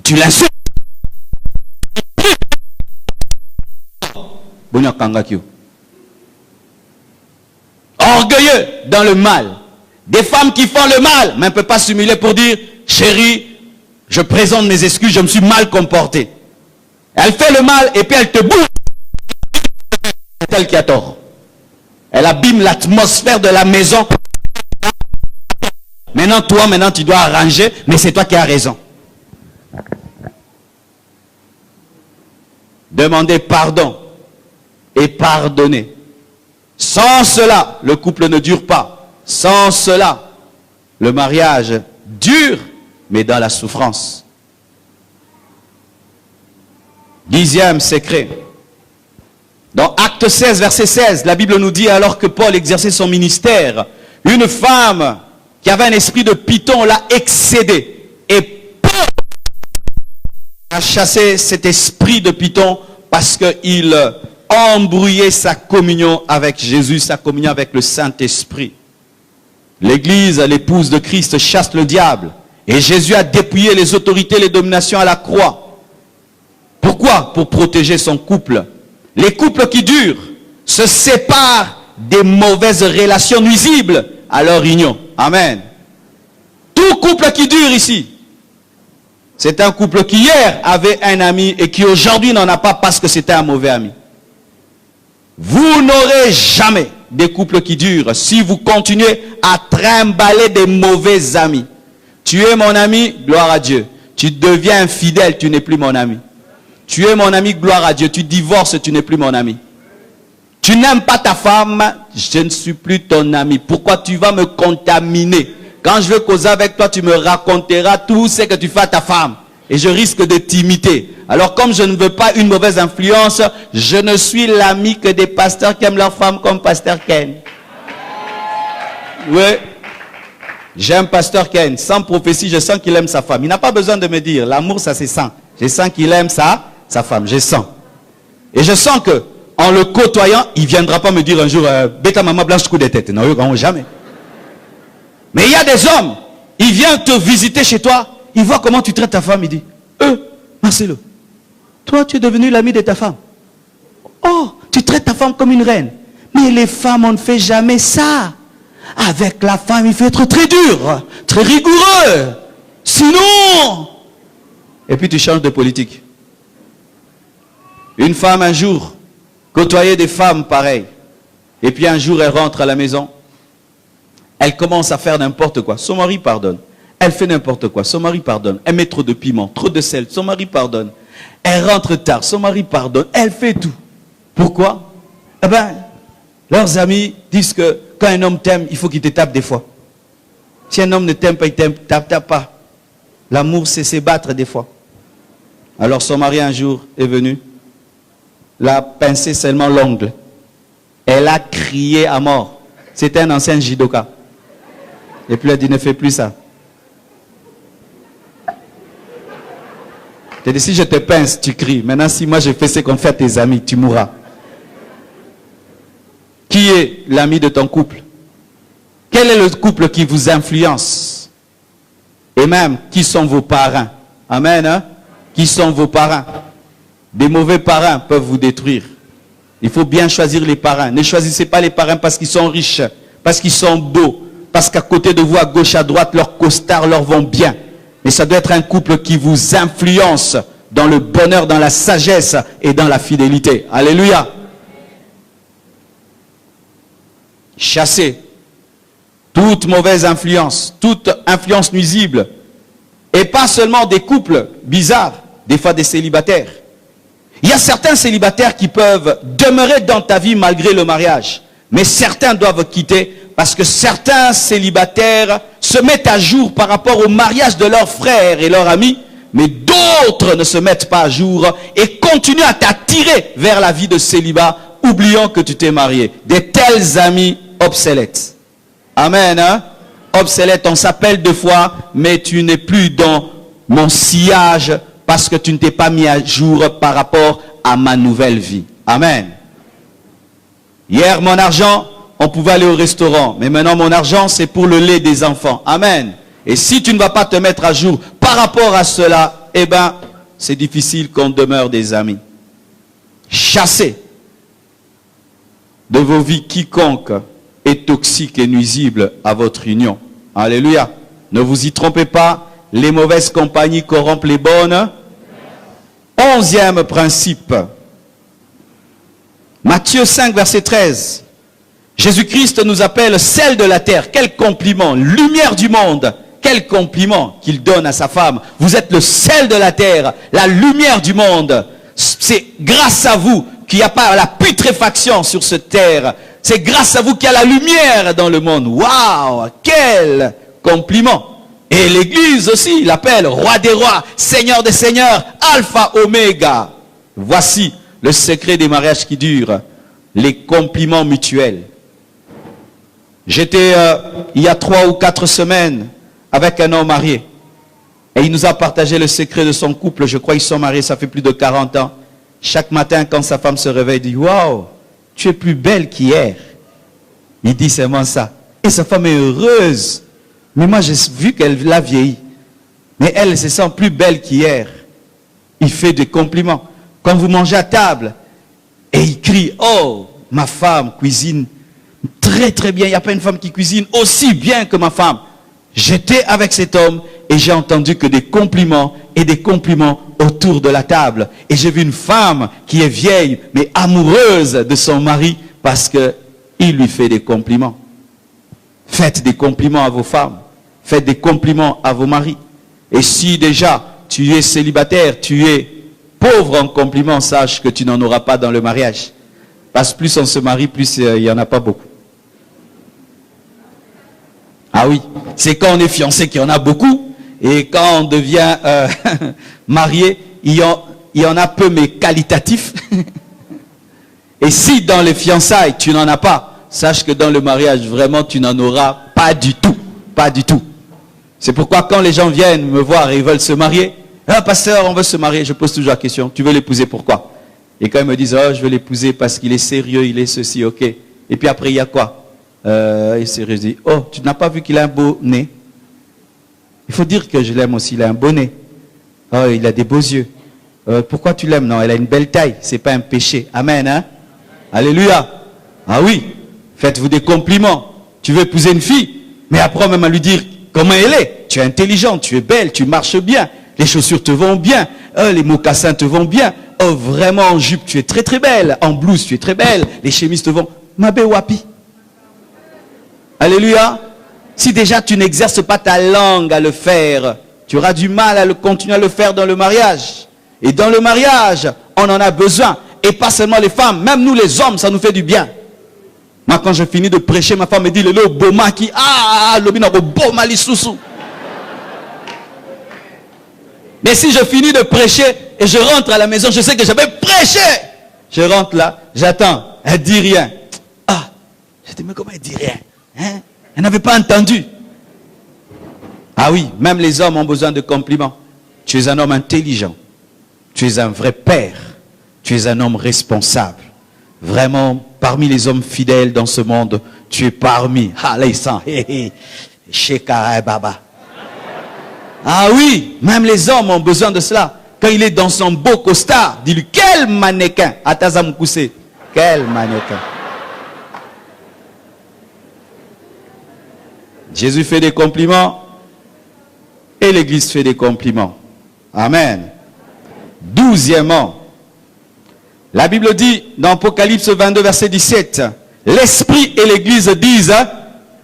Tu l'insultes. Orgueilleux dans le mal. Des femmes qui font le mal, mais ne peuvent pas s'humilier pour dire, chérie, je présente mes excuses, je me suis mal comporté. Elle fait le mal et puis elle te bouffe. C'est elle qui a tort. Elle abîme l'atmosphère de la maison. Maintenant, toi, tu dois arranger, mais c'est toi qui as raison. Demandez pardon et pardonner. Sans cela, le couple ne dure pas. Sans cela, le mariage dure, mais dans la souffrance. 10e secret. Dans Acte 16, verset 16, la Bible nous dit, alors que Paul exerçait son ministère, une femme qui avait un esprit de python l'a excédé. Et Paul a chassé cet esprit de python parce qu'il embrouillait sa communion avec Jésus, sa communion avec le Saint-Esprit. L'Église, l'épouse de Christ, chasse le diable. Et Jésus a dépouillé les autorités, les dominations à la croix. Pourquoi? Pour protéger son couple. Les couples qui durent se séparent des mauvaises relations nuisibles à leur union. Amen. Tout couple qui dure ici, c'est un couple qui hier avait un ami et qui aujourd'hui n'en a pas parce que c'était un mauvais ami. Vous n'aurez jamais des couples qui durent si vous continuez à trimballer des mauvais amis. Tu es mon ami, gloire à Dieu. Tu deviens infidèle, tu n'es plus mon ami. Tu es mon ami, gloire à Dieu. Tu divorces, tu n'es plus mon ami. Tu n'aimes pas ta femme, je ne suis plus ton ami. Pourquoi tu vas me contaminer? Quand je veux causer avec toi, tu me raconteras tout ce que tu fais à ta femme. Et je risque de t'imiter. Alors comme je ne veux pas une mauvaise influence, je ne suis l'ami que des pasteurs qui aiment leur femme comme pasteur Ken. Oui. J'aime pasteur Ken. Sans prophétie, je sens qu'il aime sa femme. Il n'a pas besoin de me dire. L'amour, ça se sent. Je sens qu'il aime sa femme. Je sens. Et je sens que en le côtoyant, il ne viendra pas me dire un jour, bêta maman blanche coup de tête. Non, jamais. Mais il y a des hommes, il vient te visiter chez toi, il voit comment tu traites ta femme, il dit, Marcelo, toi tu es devenu l'ami de ta femme. Oh, tu traites ta femme comme une reine. Mais les femmes, on ne fait jamais ça. Avec la femme, il faut être très dur, très rigoureux. Sinon... Et puis tu changes de politique. Une femme un jour côtoyait des femmes pareilles. Et puis un jour elle rentre à la maison. Elle commence à faire n'importe quoi. Son mari pardonne. Elle fait n'importe quoi. Son mari pardonne. Elle met trop de piment, trop de sel. Son mari pardonne. Elle rentre tard. Son mari pardonne. Elle fait tout. Pourquoi? Eh bien, leurs amis disent que quand un homme t'aime, il faut qu'il te tape des fois. Si un homme ne t'aime pas, il t'aime, tape pas. L'amour, c'est se battre des fois. Alors son mari un jour est venu, l'a pincé seulement l'ongle. Elle a crié à mort. C'était un ancien judoka. Et puis elle a dit, ne fais plus ça. Tu as dit, si je te pince, tu cries. Maintenant, si moi je fais ce qu'on fait à tes amis, tu mourras. Qui est l'ami de ton couple? Quel est le couple qui vous influence? Et même, qui sont vos parrains? Amen, hein? Qui sont vos parrains? Des mauvais parrains peuvent vous détruire. Il faut bien choisir les parrains. Ne choisissez pas les parrains parce qu'ils sont riches, parce qu'ils sont beaux, parce qu'à côté de vous, à gauche, à droite, leurs costards leur vont bien. Mais ça doit être un couple qui vous influence dans le bonheur, dans la sagesse et dans la fidélité. Alléluia. Chassez toute mauvaise influence, toute influence nuisible. Et pas seulement des couples bizarres, des fois des célibataires. Il y a certains célibataires qui peuvent demeurer dans ta vie malgré le mariage. Mais certains doivent quitter parce que certains célibataires se mettent à jour par rapport au mariage de leurs frères et leurs amis. Mais d'autres ne se mettent pas à jour et continuent à t'attirer vers la vie de célibat, oubliant que tu t'es marié. Des tels amis obsolètes. Amen. Hein? Obsolète, on s'appelle deux fois, mais tu n'es plus dans mon sillage parce que tu ne t'es pas mis à jour par rapport à ma nouvelle vie. Amen. Hier, mon argent, on pouvait aller au restaurant, mais maintenant mon argent, c'est pour le lait des enfants. Amen. Et si tu ne vas pas te mettre à jour par rapport à cela, eh bien, c'est difficile qu'on demeure des amis. Chassez de vos vies quiconque est toxique et nuisible à votre union. Alléluia. Ne vous y trompez pas, les mauvaises compagnies corrompent les bonnes. 11e principe. Matthieu 5, verset 13. Jésus-Christ nous appelle sel de la terre. Quel compliment, lumière du monde. Quel compliment qu'il donne à sa femme. Vous êtes le sel de la terre, la lumière du monde. C'est grâce à vous qu'il n'y a pas la putréfaction sur cette terre. C'est grâce à vous qu'il y a la lumière dans le monde. Waouh, quel compliment. Et l'Église aussi l'appelle roi des rois, seigneur des seigneurs, alpha, oméga. Voici le secret des mariages qui durent, les compliments mutuels. J'étais il y a 3 ou 4 semaines avec un homme marié. Et il nous a partagé le secret de son couple. Je crois qu'ils sont mariés, ça fait plus de 40 ans. Chaque matin, quand sa femme se réveille, il dit, waouh, tu es plus belle qu'hier. Il dit seulement ça. Et sa femme est heureuse. Mais moi, j'ai vu qu'elle a vieilli. Mais elle se sent plus belle qu'hier. Il fait des compliments. Quand vous mangez à table, et il crie, oh, ma femme cuisine très très bien. Il n'y a pas une femme qui cuisine aussi bien que ma femme. J'étais avec cet homme et j'ai entendu que des compliments et des compliments autour de la table. Et j'ai vu une femme qui est vieille, mais amoureuse de son mari parce qu'il lui fait des compliments. Faites des compliments à vos femmes. Faites des compliments à vos maris. Et si déjà tu es célibataire, tu es pauvre en compliments, sache que tu n'en auras pas dans le mariage. Parce que plus on se marie, plus il n'y en a pas beaucoup. Ah oui, c'est quand on est fiancé qu'il y en a beaucoup. Et quand on devient marié, il y en a peu, mais qualitatif. Et si dans les fiançailles, tu n'en as pas, sache que dans le mariage, vraiment, tu n'en auras pas du tout. Pas du tout. C'est pourquoi quand les gens viennent me voir et ils veulent se marier, ah, pasteur, on veut se marier, je pose toujours la question, tu veux l'épouser pourquoi? Et quand ils me disent, oh, je veux l'épouser parce qu'il est sérieux, il est ceci, ok. Et puis après, il y a quoi? Il est sérieux, je dis, oh, tu n'as pas vu qu'il a un beau nez? Il faut dire que je l'aime aussi, il a un beau nez. Oh, il a des beaux yeux. Pourquoi tu l'aimes? Non, elle a une belle taille, c'est pas un péché. Amen, hein? Alléluia. Ah oui, faites-vous des compliments. Tu veux épouser une fille, mais apprends même à lui dire comment elle est. Tu es intelligente, tu es belle, tu marches bien. Les chaussures te vont bien, les mocassins te vont bien. Oh, vraiment, en jupe, tu es très très belle. En blouse, tu es très belle. Les chemises te vont. Mabé wapi. Alléluia. Si déjà tu n'exerces pas ta langue à le faire, tu auras du mal à continuer à le faire dans le mariage. Et dans le mariage, on en a besoin. Et pas seulement les femmes, même nous les hommes, ça nous fait du bien. Moi, quand je finis de prêcher, ma femme me dit, le boma qui, le boma li sousou. Mais si je finis de prêcher et je rentre à la maison, je sais que j'avais prêché. Je rentre là, j'attends, elle dit rien. Ah, je dis, mais comment elle dit rien, hein? Elle n'avait pas entendu. Ah oui, même les hommes ont besoin de compliments. Tu es un homme intelligent. Tu es un vrai père. Tu es un homme responsable. Vraiment, parmi les hommes fidèles dans ce monde, tu es parmi. Ah là, ils sont. Baba. Ah oui, même les hommes ont besoin de cela. Quand il est dans son beau costard, dis-lui, quel mannequin. Atazamukuse. Quel mannequin. Jésus fait des compliments et l'Église fait des compliments. Amen. 12e, la Bible dit dans Apocalypse 22, verset 17, l'Esprit et l'Église disent,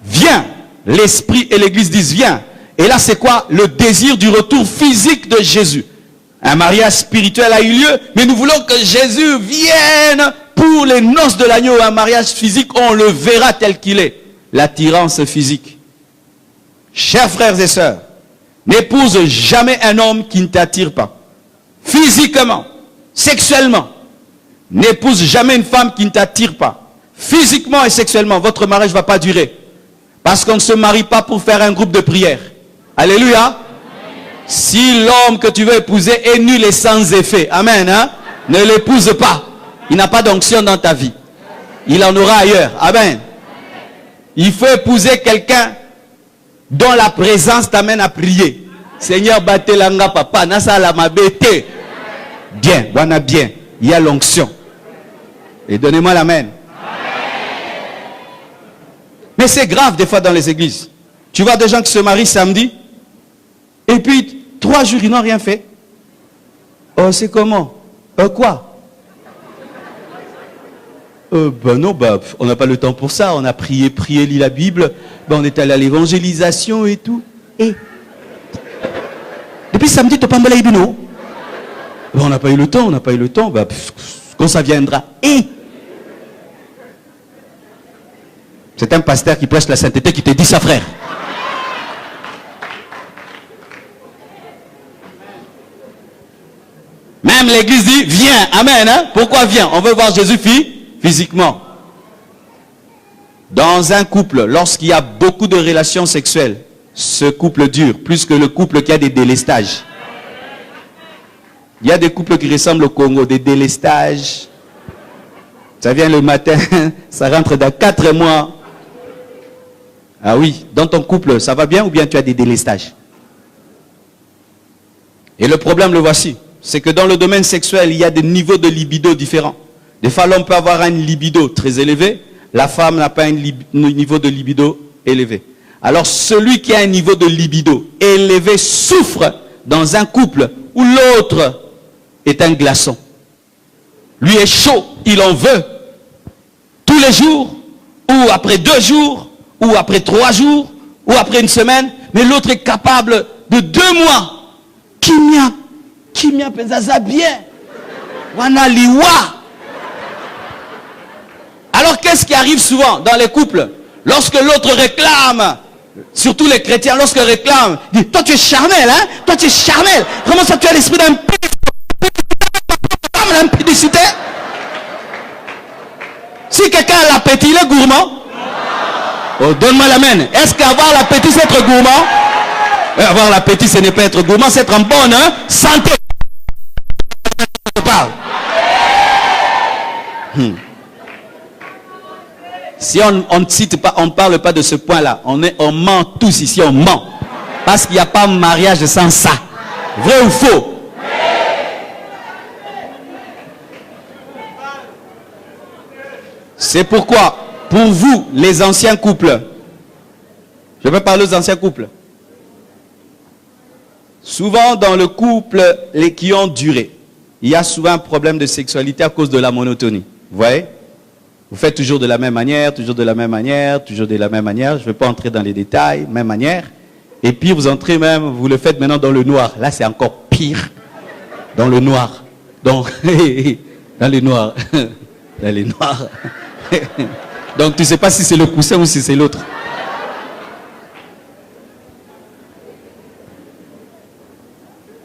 viens. L'Esprit et l'Église disent, viens. Et là, c'est quoi? Le désir du retour physique de Jésus. Un mariage spirituel a eu lieu, mais nous voulons que Jésus vienne pour les noces de l'agneau. Un mariage physique, on le verra tel qu'il est. L'attirance physique. Chers frères et sœurs, n'épouse jamais un homme qui ne t'attire pas. Physiquement, sexuellement. N'épouse jamais une femme qui ne t'attire pas. Physiquement et sexuellement, votre mariage ne va pas durer. Parce qu'on ne se marie pas pour faire un groupe de prière. Alléluia. Si l'homme que tu veux épouser est nul et sans effet, amen, hein, ne l'épouse pas. Il n'a pas d'onction dans ta vie. Il en aura ailleurs. Amen. Il faut épouser quelqu'un dont la présence t'amène à prier. Seigneur, batelanga papa, nasa la mabete. Bien, voilà bien. Il y a l'onction. Et donnez-moi l'amen. Mais c'est grave des fois dans les églises. Tu vois des gens qui se marient samedi, et puis 3 jours ils n'ont rien fait. Oh, c'est comment? Quoi? Ben non, on n'a pas le temps pour ça. On a prié, lit la Bible. Ben, on est allé à l'évangélisation et tout. Et depuis samedi, tu n'as pas mal ibino. Ben, on n'a pas eu le temps, Ben, quand ça viendra. Et c'est un pasteur qui prêche la sainteté qui te dit ça, frère. Même l'église dit, viens, amen. Hein? Pourquoi viens? On veut voir Jésus physiquement. Dans un couple, lorsqu'il y a beaucoup de relations sexuelles, ce couple dure plus que le couple qui a des délestages. Il y a des couples qui ressemblent au Congo, des délestages. Ça vient le matin, ça rentre dans 4 mois. Ah oui, dans ton couple, ça va bien ou bien tu as des délestages? Et le problème, le voici. C'est que dans le domaine sexuel, il y a des niveaux de libido différents. Des fois, l'homme peut avoir un libido très élevé. La femme n'a pas un niveau de libido élevé. Alors, celui qui a un niveau de libido élevé souffre dans un couple où l'autre est un glaçon. Lui est chaud, il en veut. Tous les jours, ou après 2 jours, ou après 3 jours, ou après une semaine. Mais l'autre est capable de 2 mois. Kimia penzaza bien. Wana liwa. Alors qu'est-ce qui arrive souvent dans les couples? Lorsque l'autre réclame, surtout les chrétiens, lorsque réclame, dit, toi tu es charnel, hein? Toi tu es charnel. Comment ça tu as l'esprit d'impudicité? Si quelqu'un a l'appétit, il est gourmand. Oh, donne-moi l'amen. Est-ce qu'avoir l'appétit, c'est être gourmand? Avoir l'appétit, ce n'est pas être gourmand, c'est être en bonne santé. Je parle. Si on ne cite pas, on ne parle pas de ce point-là, on ment tous ici, on ment. Parce qu'il n'y a pas de mariage sans ça. Vrai ou faux? C'est pourquoi, pour vous, les anciens couples, je vais parler aux anciens couples. Souvent, dans le couple, les qui ont duré, il y a souvent un problème de sexualité à cause de la monotonie. Vous voyez? Vous faites toujours de la même manière, toujours de la même manière, toujours de la même manière. Je ne vais pas entrer dans les détails, même manière. Et puis, vous entrez même, vous le faites maintenant dans le noir. Là, c'est encore pire. Dans le noir. Donc, dans les noirs. Dans les noirs. Donc, tu ne sais pas si c'est le coussin ou si c'est l'autre.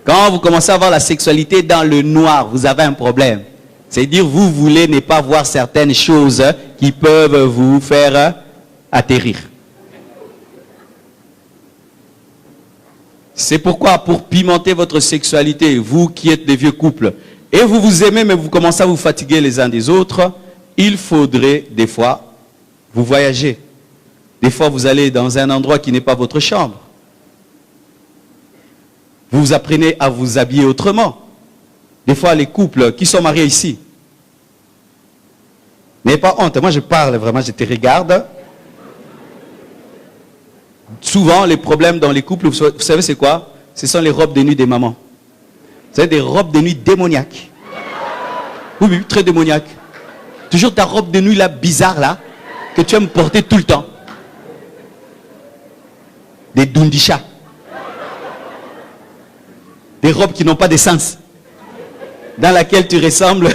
Quand vous commencez à voir la sexualité dans le noir, vous avez un problème. C'est-à-dire, vous voulez ne pas voir certaines choses qui peuvent vous faire atterrir. C'est pourquoi, pour pimenter votre sexualité, vous qui êtes des vieux couples, et vous vous aimez, mais vous commencez à vous fatiguer les uns des autres, il faudrait, des fois, vous voyager. Des fois, vous allez dans un endroit qui n'est pas votre chambre. Vous apprenez à vous habiller autrement. Des fois, les couples qui sont mariés ici. N'ayez pas honte, moi je parle vraiment, je te regarde. Souvent, les problèmes dans les couples, vous savez c'est quoi? Ce sont les robes de nuit des mamans. Vous savez, des robes de nuit démoniaques. Oui, oui, très démoniaques. Toujours ta robe de nuit là, bizarre là, que tu aimes porter tout le temps. Des dundisha. Des robes qui n'ont pas de sens. Dans laquelle tu ressembles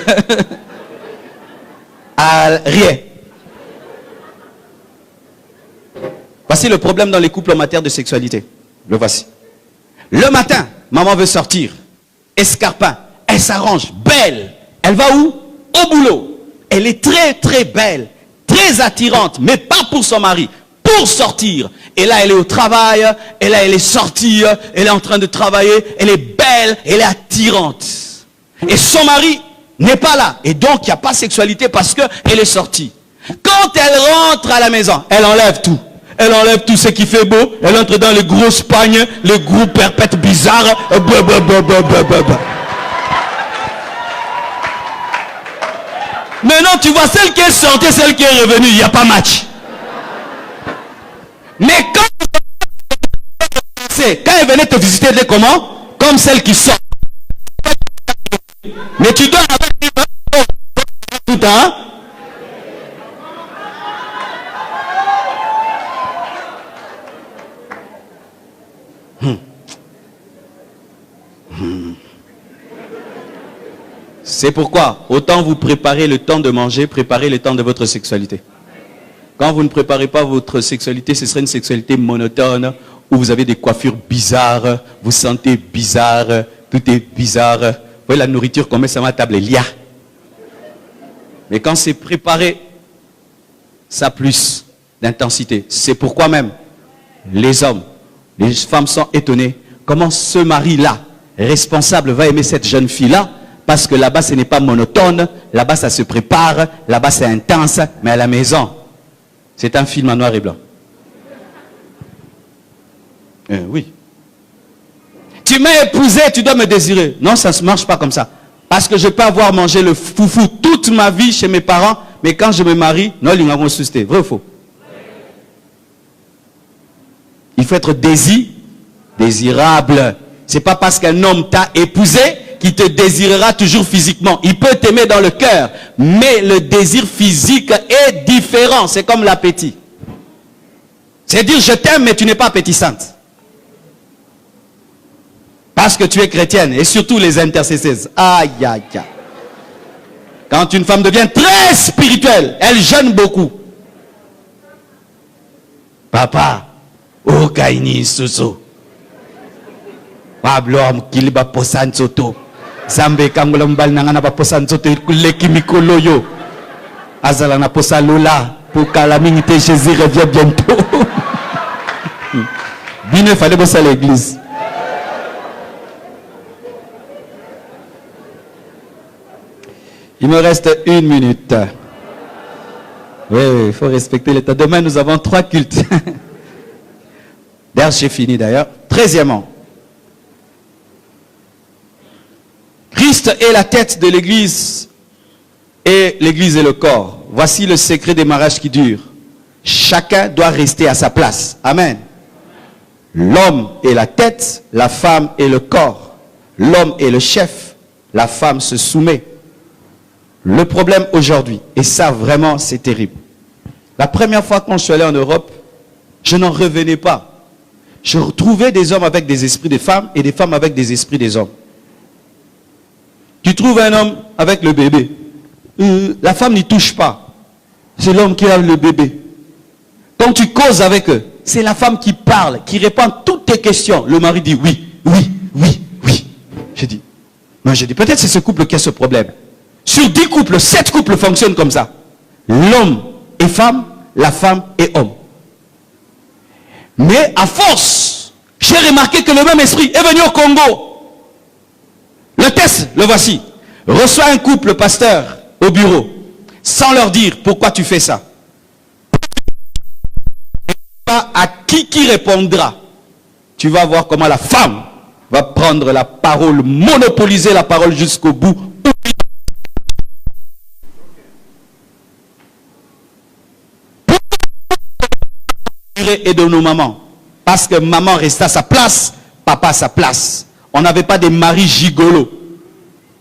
à rien. Voici le problème dans les couples en matière de sexualité. Le voici. Le matin, maman veut sortir. Escarpin. Elle s'arrange. Belle. Elle va où? Au boulot. Elle est très très belle. Très attirante. Mais pas pour son mari. Pour sortir. Et là, elle est au travail. Et là, elle est sortie. Elle est en train de travailler. Elle est belle. Elle est attirante. Et son mari n'est pas là. Et donc, il n'y a pas de sexualité parce qu'elle est sortie. Quand elle rentre à la maison, elle enlève tout. Elle enlève tout ce qui fait beau. Elle entre dans les grosses pagnes, les gros perpètes bizarres. Maintenant, tu vois, celle qui est sortie, celle qui est revenue, il n'y a pas match. Mais quand elle venait te visiter, elle est comment? Comme celle qui sort. Mais tu dois avoir tout le temps. C'est pourquoi, autant vous préparez le temps de manger, préparez le temps de votre sexualité. Quand vous ne préparez pas votre sexualité, ce serait une sexualité monotone, où vous avez des coiffures bizarres, vous sentez bizarre, tout est bizarre. Vous voyez la nourriture qu'on met sur ma table, il y a. Mais quand c'est préparé, ça a plus d'intensité. C'est pourquoi même, les hommes, les femmes sont étonnés. Comment ce mari-là, responsable, va aimer cette jeune fille-là? Parce que là-bas, ce n'est pas monotone. Là-bas, ça se prépare. Là-bas, c'est intense. Mais à la maison, c'est un film en noir et blanc. Oui. Tu m'as épousé, tu dois me désirer. Non, ça ne marche pas comme ça. Parce que je peux avoir mangé le foufou toute ma vie chez mes parents. Mais quand je me marie, non, ils m'ont suscité. Vrai ou faux? Il faut être désirable. C'est pas parce qu'un homme t'a épousé qui te désirera toujours physiquement. Il peut t'aimer dans le cœur, mais le désir physique est différent. C'est comme l'appétit. C'est dire je t'aime, mais tu n'es pas appétissante. Parce que tu es chrétienne, et surtout les intercesseuses. Aïe, aïe, aïe. Quand une femme devient très spirituelle, elle jeûne beaucoup. Papa, oh kaini soso. Pablo amkiliba posan soto. Zambe kangulam bal nangana pa posan soto leki mikoloyo. Azala na posa lola pour que la minute Jésus revienne bientôt. Bien, il fallait bosser à l'église. Il me reste 1 minute. Oui, il faut respecter l'état. Demain, nous avons 3 cultes. D'ailleurs, j'ai fini d'ailleurs. 13e. Christ est la tête de l'église et l'église est le corps. Voici le secret des mariages qui durent. Chacun doit rester à sa place. Amen. L'homme est la tête, la femme est le corps. L'homme est le chef, la femme se soumet. Le problème aujourd'hui, et ça vraiment c'est terrible. La première fois quand je suis allé en Europe, je n'en revenais pas. Je retrouvais des hommes avec des esprits de femmes et des femmes avec des esprits des hommes. Tu trouves un homme avec le bébé. La femme n'y touche pas. C'est l'homme qui a le bébé. Quand tu causes avec eux, c'est la femme qui parle, qui répond à toutes tes questions. Le mari dit oui, oui, oui, oui, J'ai dit, peut-être c'est ce couple qui a ce problème. Sur 10 couples, 7 couples fonctionnent comme ça. L'homme est femme, la femme est homme. Mais à force, j'ai remarqué que le même esprit est venu au Congo. Le test, le voici. Reçois un couple pasteur au bureau, sans leur dire pourquoi tu fais ça. Pas à qui répondra. Tu vas voir comment la femme va prendre la parole, monopoliser la parole jusqu'au bout. Et de nos mamans. Parce que maman restait à sa place, papa à sa place. On n'avait pas des maris gigolos.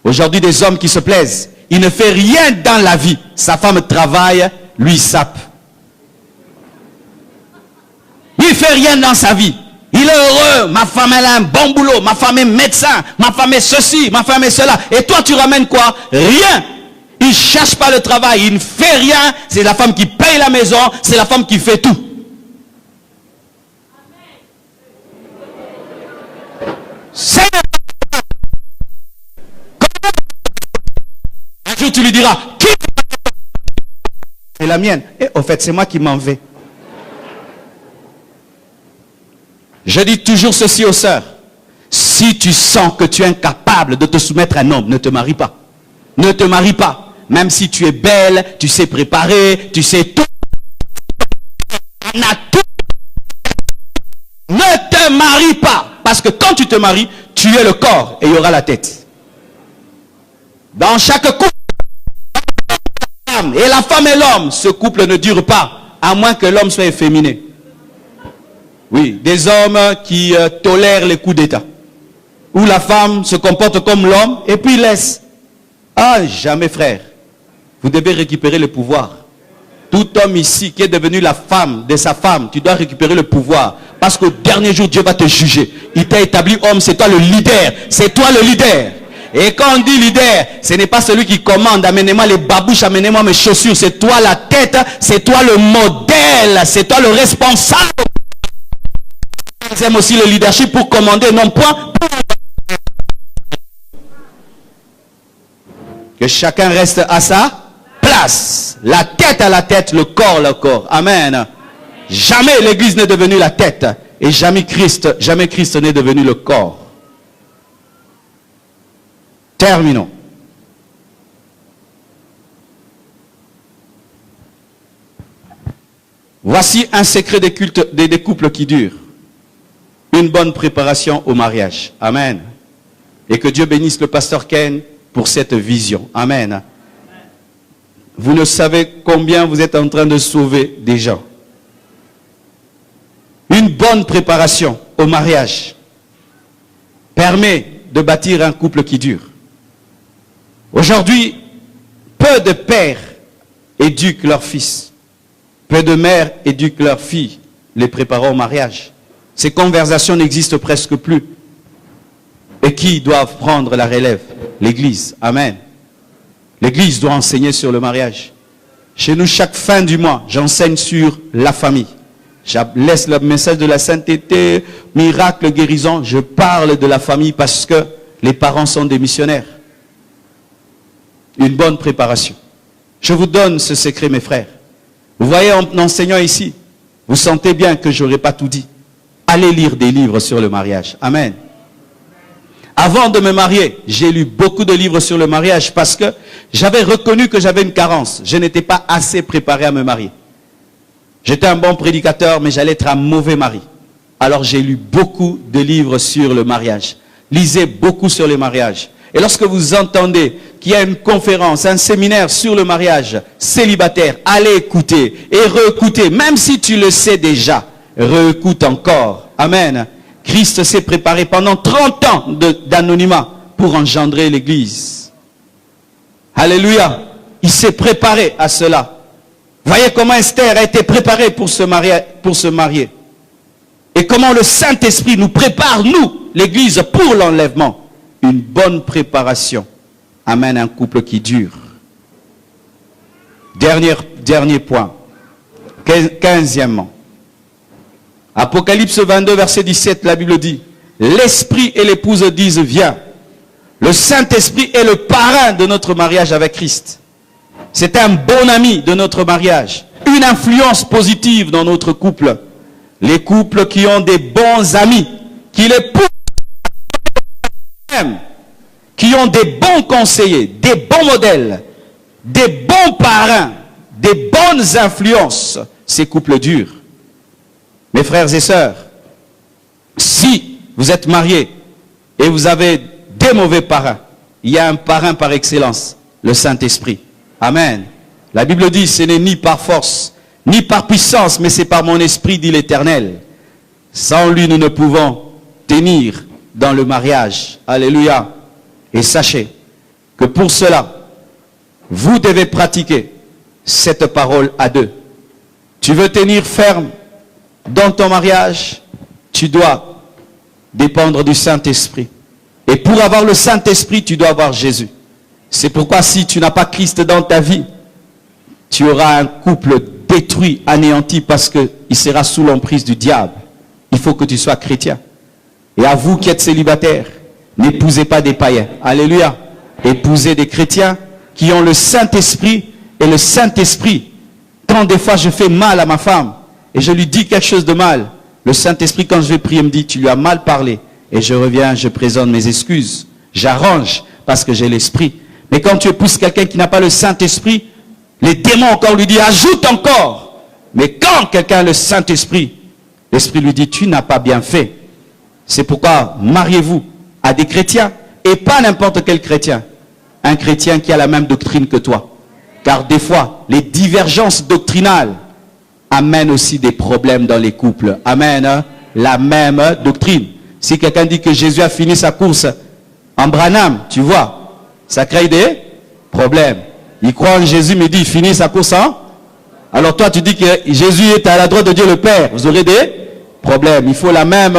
Aujourd'hui, des hommes qui se plaisent. Il ne fait rien dans la vie. Sa femme travaille, lui sape. Il ne fait rien dans sa vie. Il est heureux. Ma femme, elle a un bon boulot. Ma femme est médecin. Ma femme est ceci. Ma femme est cela. Et toi, tu ramènes quoi? Rien. Il ne cherche pas le travail. Il ne fait rien. C'est la femme qui paye la maison. C'est la femme qui fait tout. Un jour tu lui diras, qui est la mienne? Et au fait, c'est moi qui m'en vais. Je dis toujours ceci aux sœurs. Si tu sens que tu es incapable de te soumettre à un homme, ne te marie pas. Ne te marie pas. Même si tu es belle, tu sais préparer, tu sais tout. On a tout. Ne te marie pas. Parce que quand tu te maries, tu es le corps et il y aura la tête. Dans chaque couple, et la femme et l'homme, ce couple ne dure pas, à moins que l'homme soit efféminé. Oui, des hommes qui tolèrent les coups d'état. Où la femme se comporte comme l'homme et puis laisse. Ah, jamais frère. Vous devez récupérer le pouvoir. Tout homme ici qui est devenu la femme de sa femme, tu dois récupérer le pouvoir. Parce qu'au dernier jour, Dieu va te juger. Il t'a établi homme, c'est toi le leader. C'est toi le leader. Et quand on dit leader, ce n'est pas celui qui commande. Amenez-moi les babouches, amenez-moi mes chaussures. C'est toi la tête, c'est toi le modèle, c'est toi le responsable. Ils aiment aussi le leadership pour commander, non point. Que chacun reste à sa place. La tête à la tête, le corps le corps. Amen. Jamais l'église n'est devenue la tête. Et jamais Christ n'est devenu le corps. Terminons. Voici un secret des cultes, des couples qui durent. Une bonne préparation au mariage. Amen. Et que Dieu bénisse le pasteur Ken pour cette vision. Amen. Vous ne savez combien vous êtes en train de sauver des gens. Une bonne préparation au mariage permet de bâtir un couple qui dure. Aujourd'hui, peu de pères éduquent leurs fils. Peu de mères éduquent leurs filles, les préparant au mariage. Ces conversations n'existent presque plus. Et qui doivent prendre la relève? L'Église. Amen. L'Église doit enseigner sur le mariage. Chez nous, chaque fin du mois, j'enseigne sur la famille. Je laisse le message de la sainteté, miracle, guérison. Je parle de la famille parce que les parents sont des missionnaires. Une bonne préparation. Je vous donne ce secret, mes frères. Vous voyez, en enseignant ici, vous sentez bien que je n'aurais pas tout dit. Allez lire des livres sur le mariage. Amen. Avant de me marier, j'ai lu beaucoup de livres sur le mariage parce que j'avais reconnu que j'avais une carence. Je n'étais pas assez préparé à me marier. J'étais un bon prédicateur, mais j'allais être un mauvais mari. Alors j'ai lu beaucoup de livres sur le mariage. Lisez beaucoup sur le mariage. Et lorsque vous entendez qu'il y a une conférence, un séminaire sur le mariage célibataire, allez écouter et réécouter. Même si tu le sais déjà, réécoute encore. Amen. Christ s'est préparé pendant 30 ans d'anonymat pour engendrer l'Église. Alléluia. Il s'est préparé à cela. Voyez comment Esther a été préparée pour se marier. Et comment le Saint-Esprit nous prépare, nous, l'Église, pour l'enlèvement. Une bonne préparation amène un couple qui dure. Dernier point. 15e. Apocalypse 22, verset 17, la Bible dit, l'Esprit et l'épouse disent, viens. Le Saint-Esprit est le parrain de notre mariage avec Christ. C'est un bon ami de notre mariage. Une influence positive dans notre couple. Les couples qui ont des bons amis, qui les poussent, qui ont des bons conseillers, des bons modèles, des bons parrains, des bonnes influences, ces couples durent. Mes frères et sœurs, si vous êtes mariés et vous avez des mauvais parrains, il y a un parrain par excellence, le Saint-Esprit. Amen. La Bible dit, ce n'est ni par force, ni par puissance, mais c'est par mon esprit, dit l'Éternel. Sans lui, nous ne pouvons tenir dans le mariage. Alléluia. Et sachez que pour cela, vous devez pratiquer cette parole à deux. Tu veux tenir ferme dans ton mariage, tu dois dépendre du Saint-Esprit. Et pour avoir le Saint-Esprit, tu dois avoir Jésus. C'est pourquoi si tu n'as pas Christ dans ta vie, tu auras un couple détruit, anéanti, parce qu'il sera sous l'emprise du diable. Il faut que tu sois chrétien. Et à vous qui êtes célibataires, n'épousez pas des païens. Alléluia. Épousez des chrétiens qui ont le Saint-Esprit. Et le Saint-Esprit, quand des fois je fais mal à ma femme, et je lui dis quelque chose de mal, le Saint-Esprit, quand je vais prier, me dit, tu lui as mal parlé. Et je reviens, je présente mes excuses. J'arrange, parce que j'ai l'Esprit. Mais quand tu épouses quelqu'un qui n'a pas le Saint-Esprit, les démons encore lui disent, ajoute encore. Mais quand quelqu'un a le Saint-Esprit, l'Esprit lui dit, tu n'as pas bien fait. C'est pourquoi mariez-vous à des chrétiens, et pas n'importe quel chrétien. Un chrétien qui a la même doctrine que toi. Car des fois, les divergences doctrinales amènent aussi des problèmes dans les couples. Amen. La même doctrine. Si quelqu'un dit que Jésus a fini sa course en Branham, tu vois, ça crée des problèmes. Il croit en Jésus, mais dit, il finit sa course en... Alors toi, tu dis que Jésus est à la droite de Dieu le Père. Vous aurez des problèmes. Il faut la même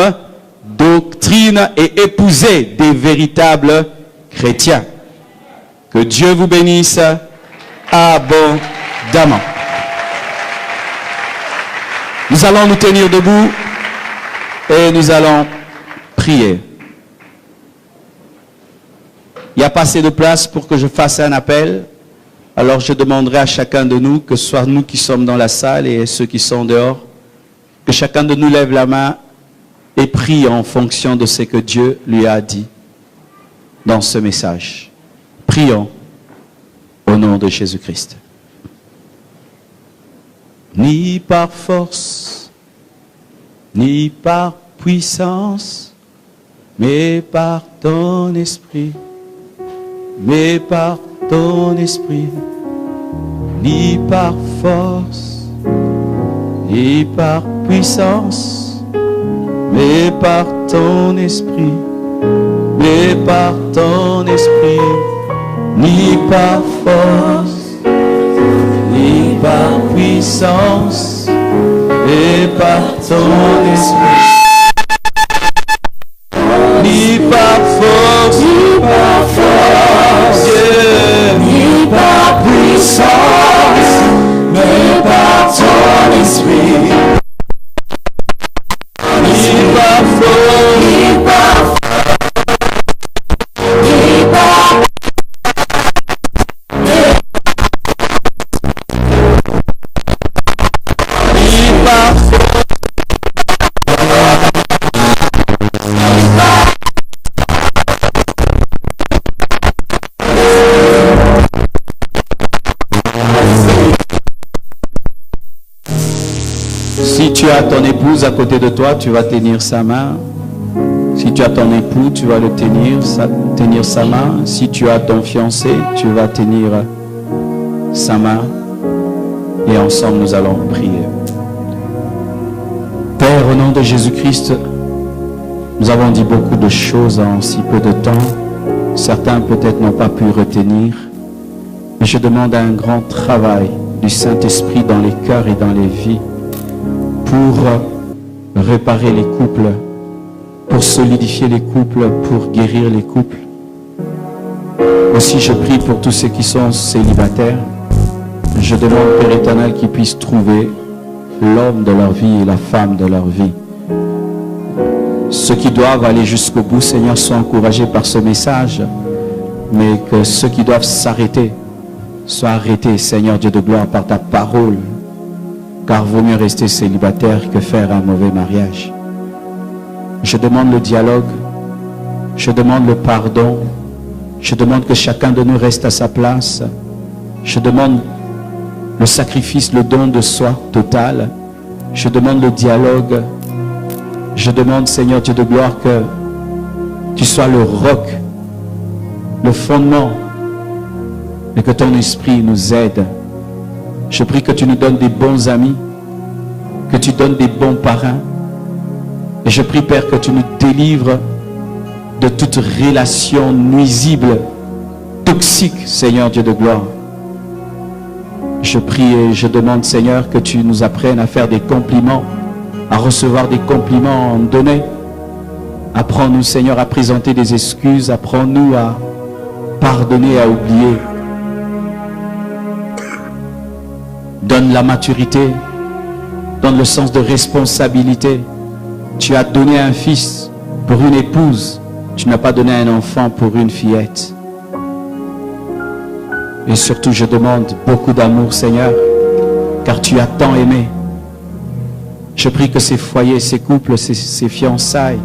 doctrine et épouser des véritables chrétiens. Que Dieu vous bénisse abondamment. Nous allons nous tenir debout et nous allons prier. Il n'y a pas assez de place pour que je fasse un appel. Alors je demanderai à chacun de nous, que ce soit nous qui sommes dans la salle et ceux qui sont dehors, que chacun de nous lève la main et prie en fonction de ce que Dieu lui a dit dans ce message. Prions au nom de Jésus-Christ. Ni par force, ni par puissance, mais par ton esprit, mais par ton esprit, ni par force, ni par puissance, mais par ton esprit, mais par ton esprit, ni par force, ni par puissance, mais par ton esprit, ni par force, ni par force, ni par puissance, mais par ton esprit, ni par force, ni par Si tu as ton épouse à côté de toi, tu vas tenir sa main. Si tu as ton époux, tu vas le tenir sa main. Si tu as ton fiancé, tu vas tenir sa main. Et ensemble, nous allons prier. Père, au nom de Jésus-Christ, nous avons dit beaucoup de choses en si peu de temps. Certains peut-être n'ont pas pu retenir. Mais je demande un grand travail du Saint-Esprit dans les cœurs et dans les vies pour réparer les couples, pour solidifier les couples, pour guérir les couples. Aussi, je prie pour tous ceux qui sont célibataires. Je demande, Père éternel, qu'ils puissent trouver l'homme de leur vie et la femme de leur vie. Ceux qui doivent aller jusqu'au bout, Seigneur, soient encouragés par ce message mais que ceux qui doivent s'arrêter soient arrêtés, Seigneur Dieu de gloire, par ta parole. Car vaut mieux rester célibataire que faire un mauvais mariage. Je demande le dialogue, je demande le pardon, je demande que chacun de nous reste à sa place. Je demande le sacrifice, le don de soi total. Je demande le dialogue. Je demande, Seigneur Dieu de gloire, que tu sois le roc, le fondement, et que ton esprit nous aide. Je prie que tu nous donnes des bons amis, que tu donnes des bons parrains. Et je prie, Père, que tu nous délivres de toute relation nuisible, toxique, Seigneur Dieu de gloire. Je prie et je demande, Seigneur, que tu nous apprennes à faire des compliments, à recevoir des compliments donnés. Apprends-nous, Seigneur, à présenter des excuses. Apprends-nous à pardonner, à oublier. Donne la maturité, donne le sens de responsabilité. Tu as donné un fils pour une épouse. Tu n'as pas donné un enfant pour une fillette. Et surtout, je demande beaucoup d'amour, Seigneur, car tu as tant aimé. Je prie que ces foyers, ces couples, ces fiançailles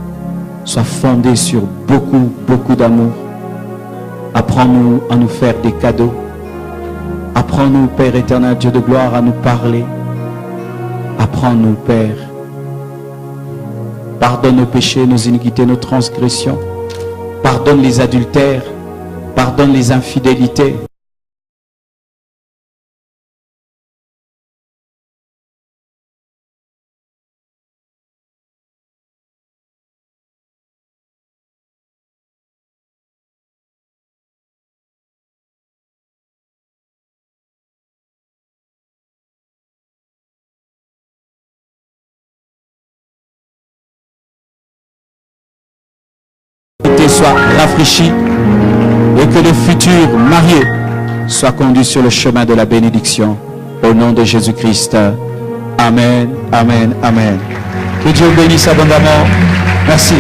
soient fondés sur beaucoup d'amour. Apprends-nous à nous faire des cadeaux. Apprends-nous, Père éternel, Dieu de gloire, à nous parler. Apprends-nous, Père. Pardonne nos péchés, nos iniquités, nos transgressions. Pardonne les adultères. Pardonne les infidélités. Soit rafraîchi et que le futur marié soit conduit sur le chemin de la bénédiction au nom de Jésus-Christ. Amen, amen, amen. Que Dieu bénisse abondamment. Merci.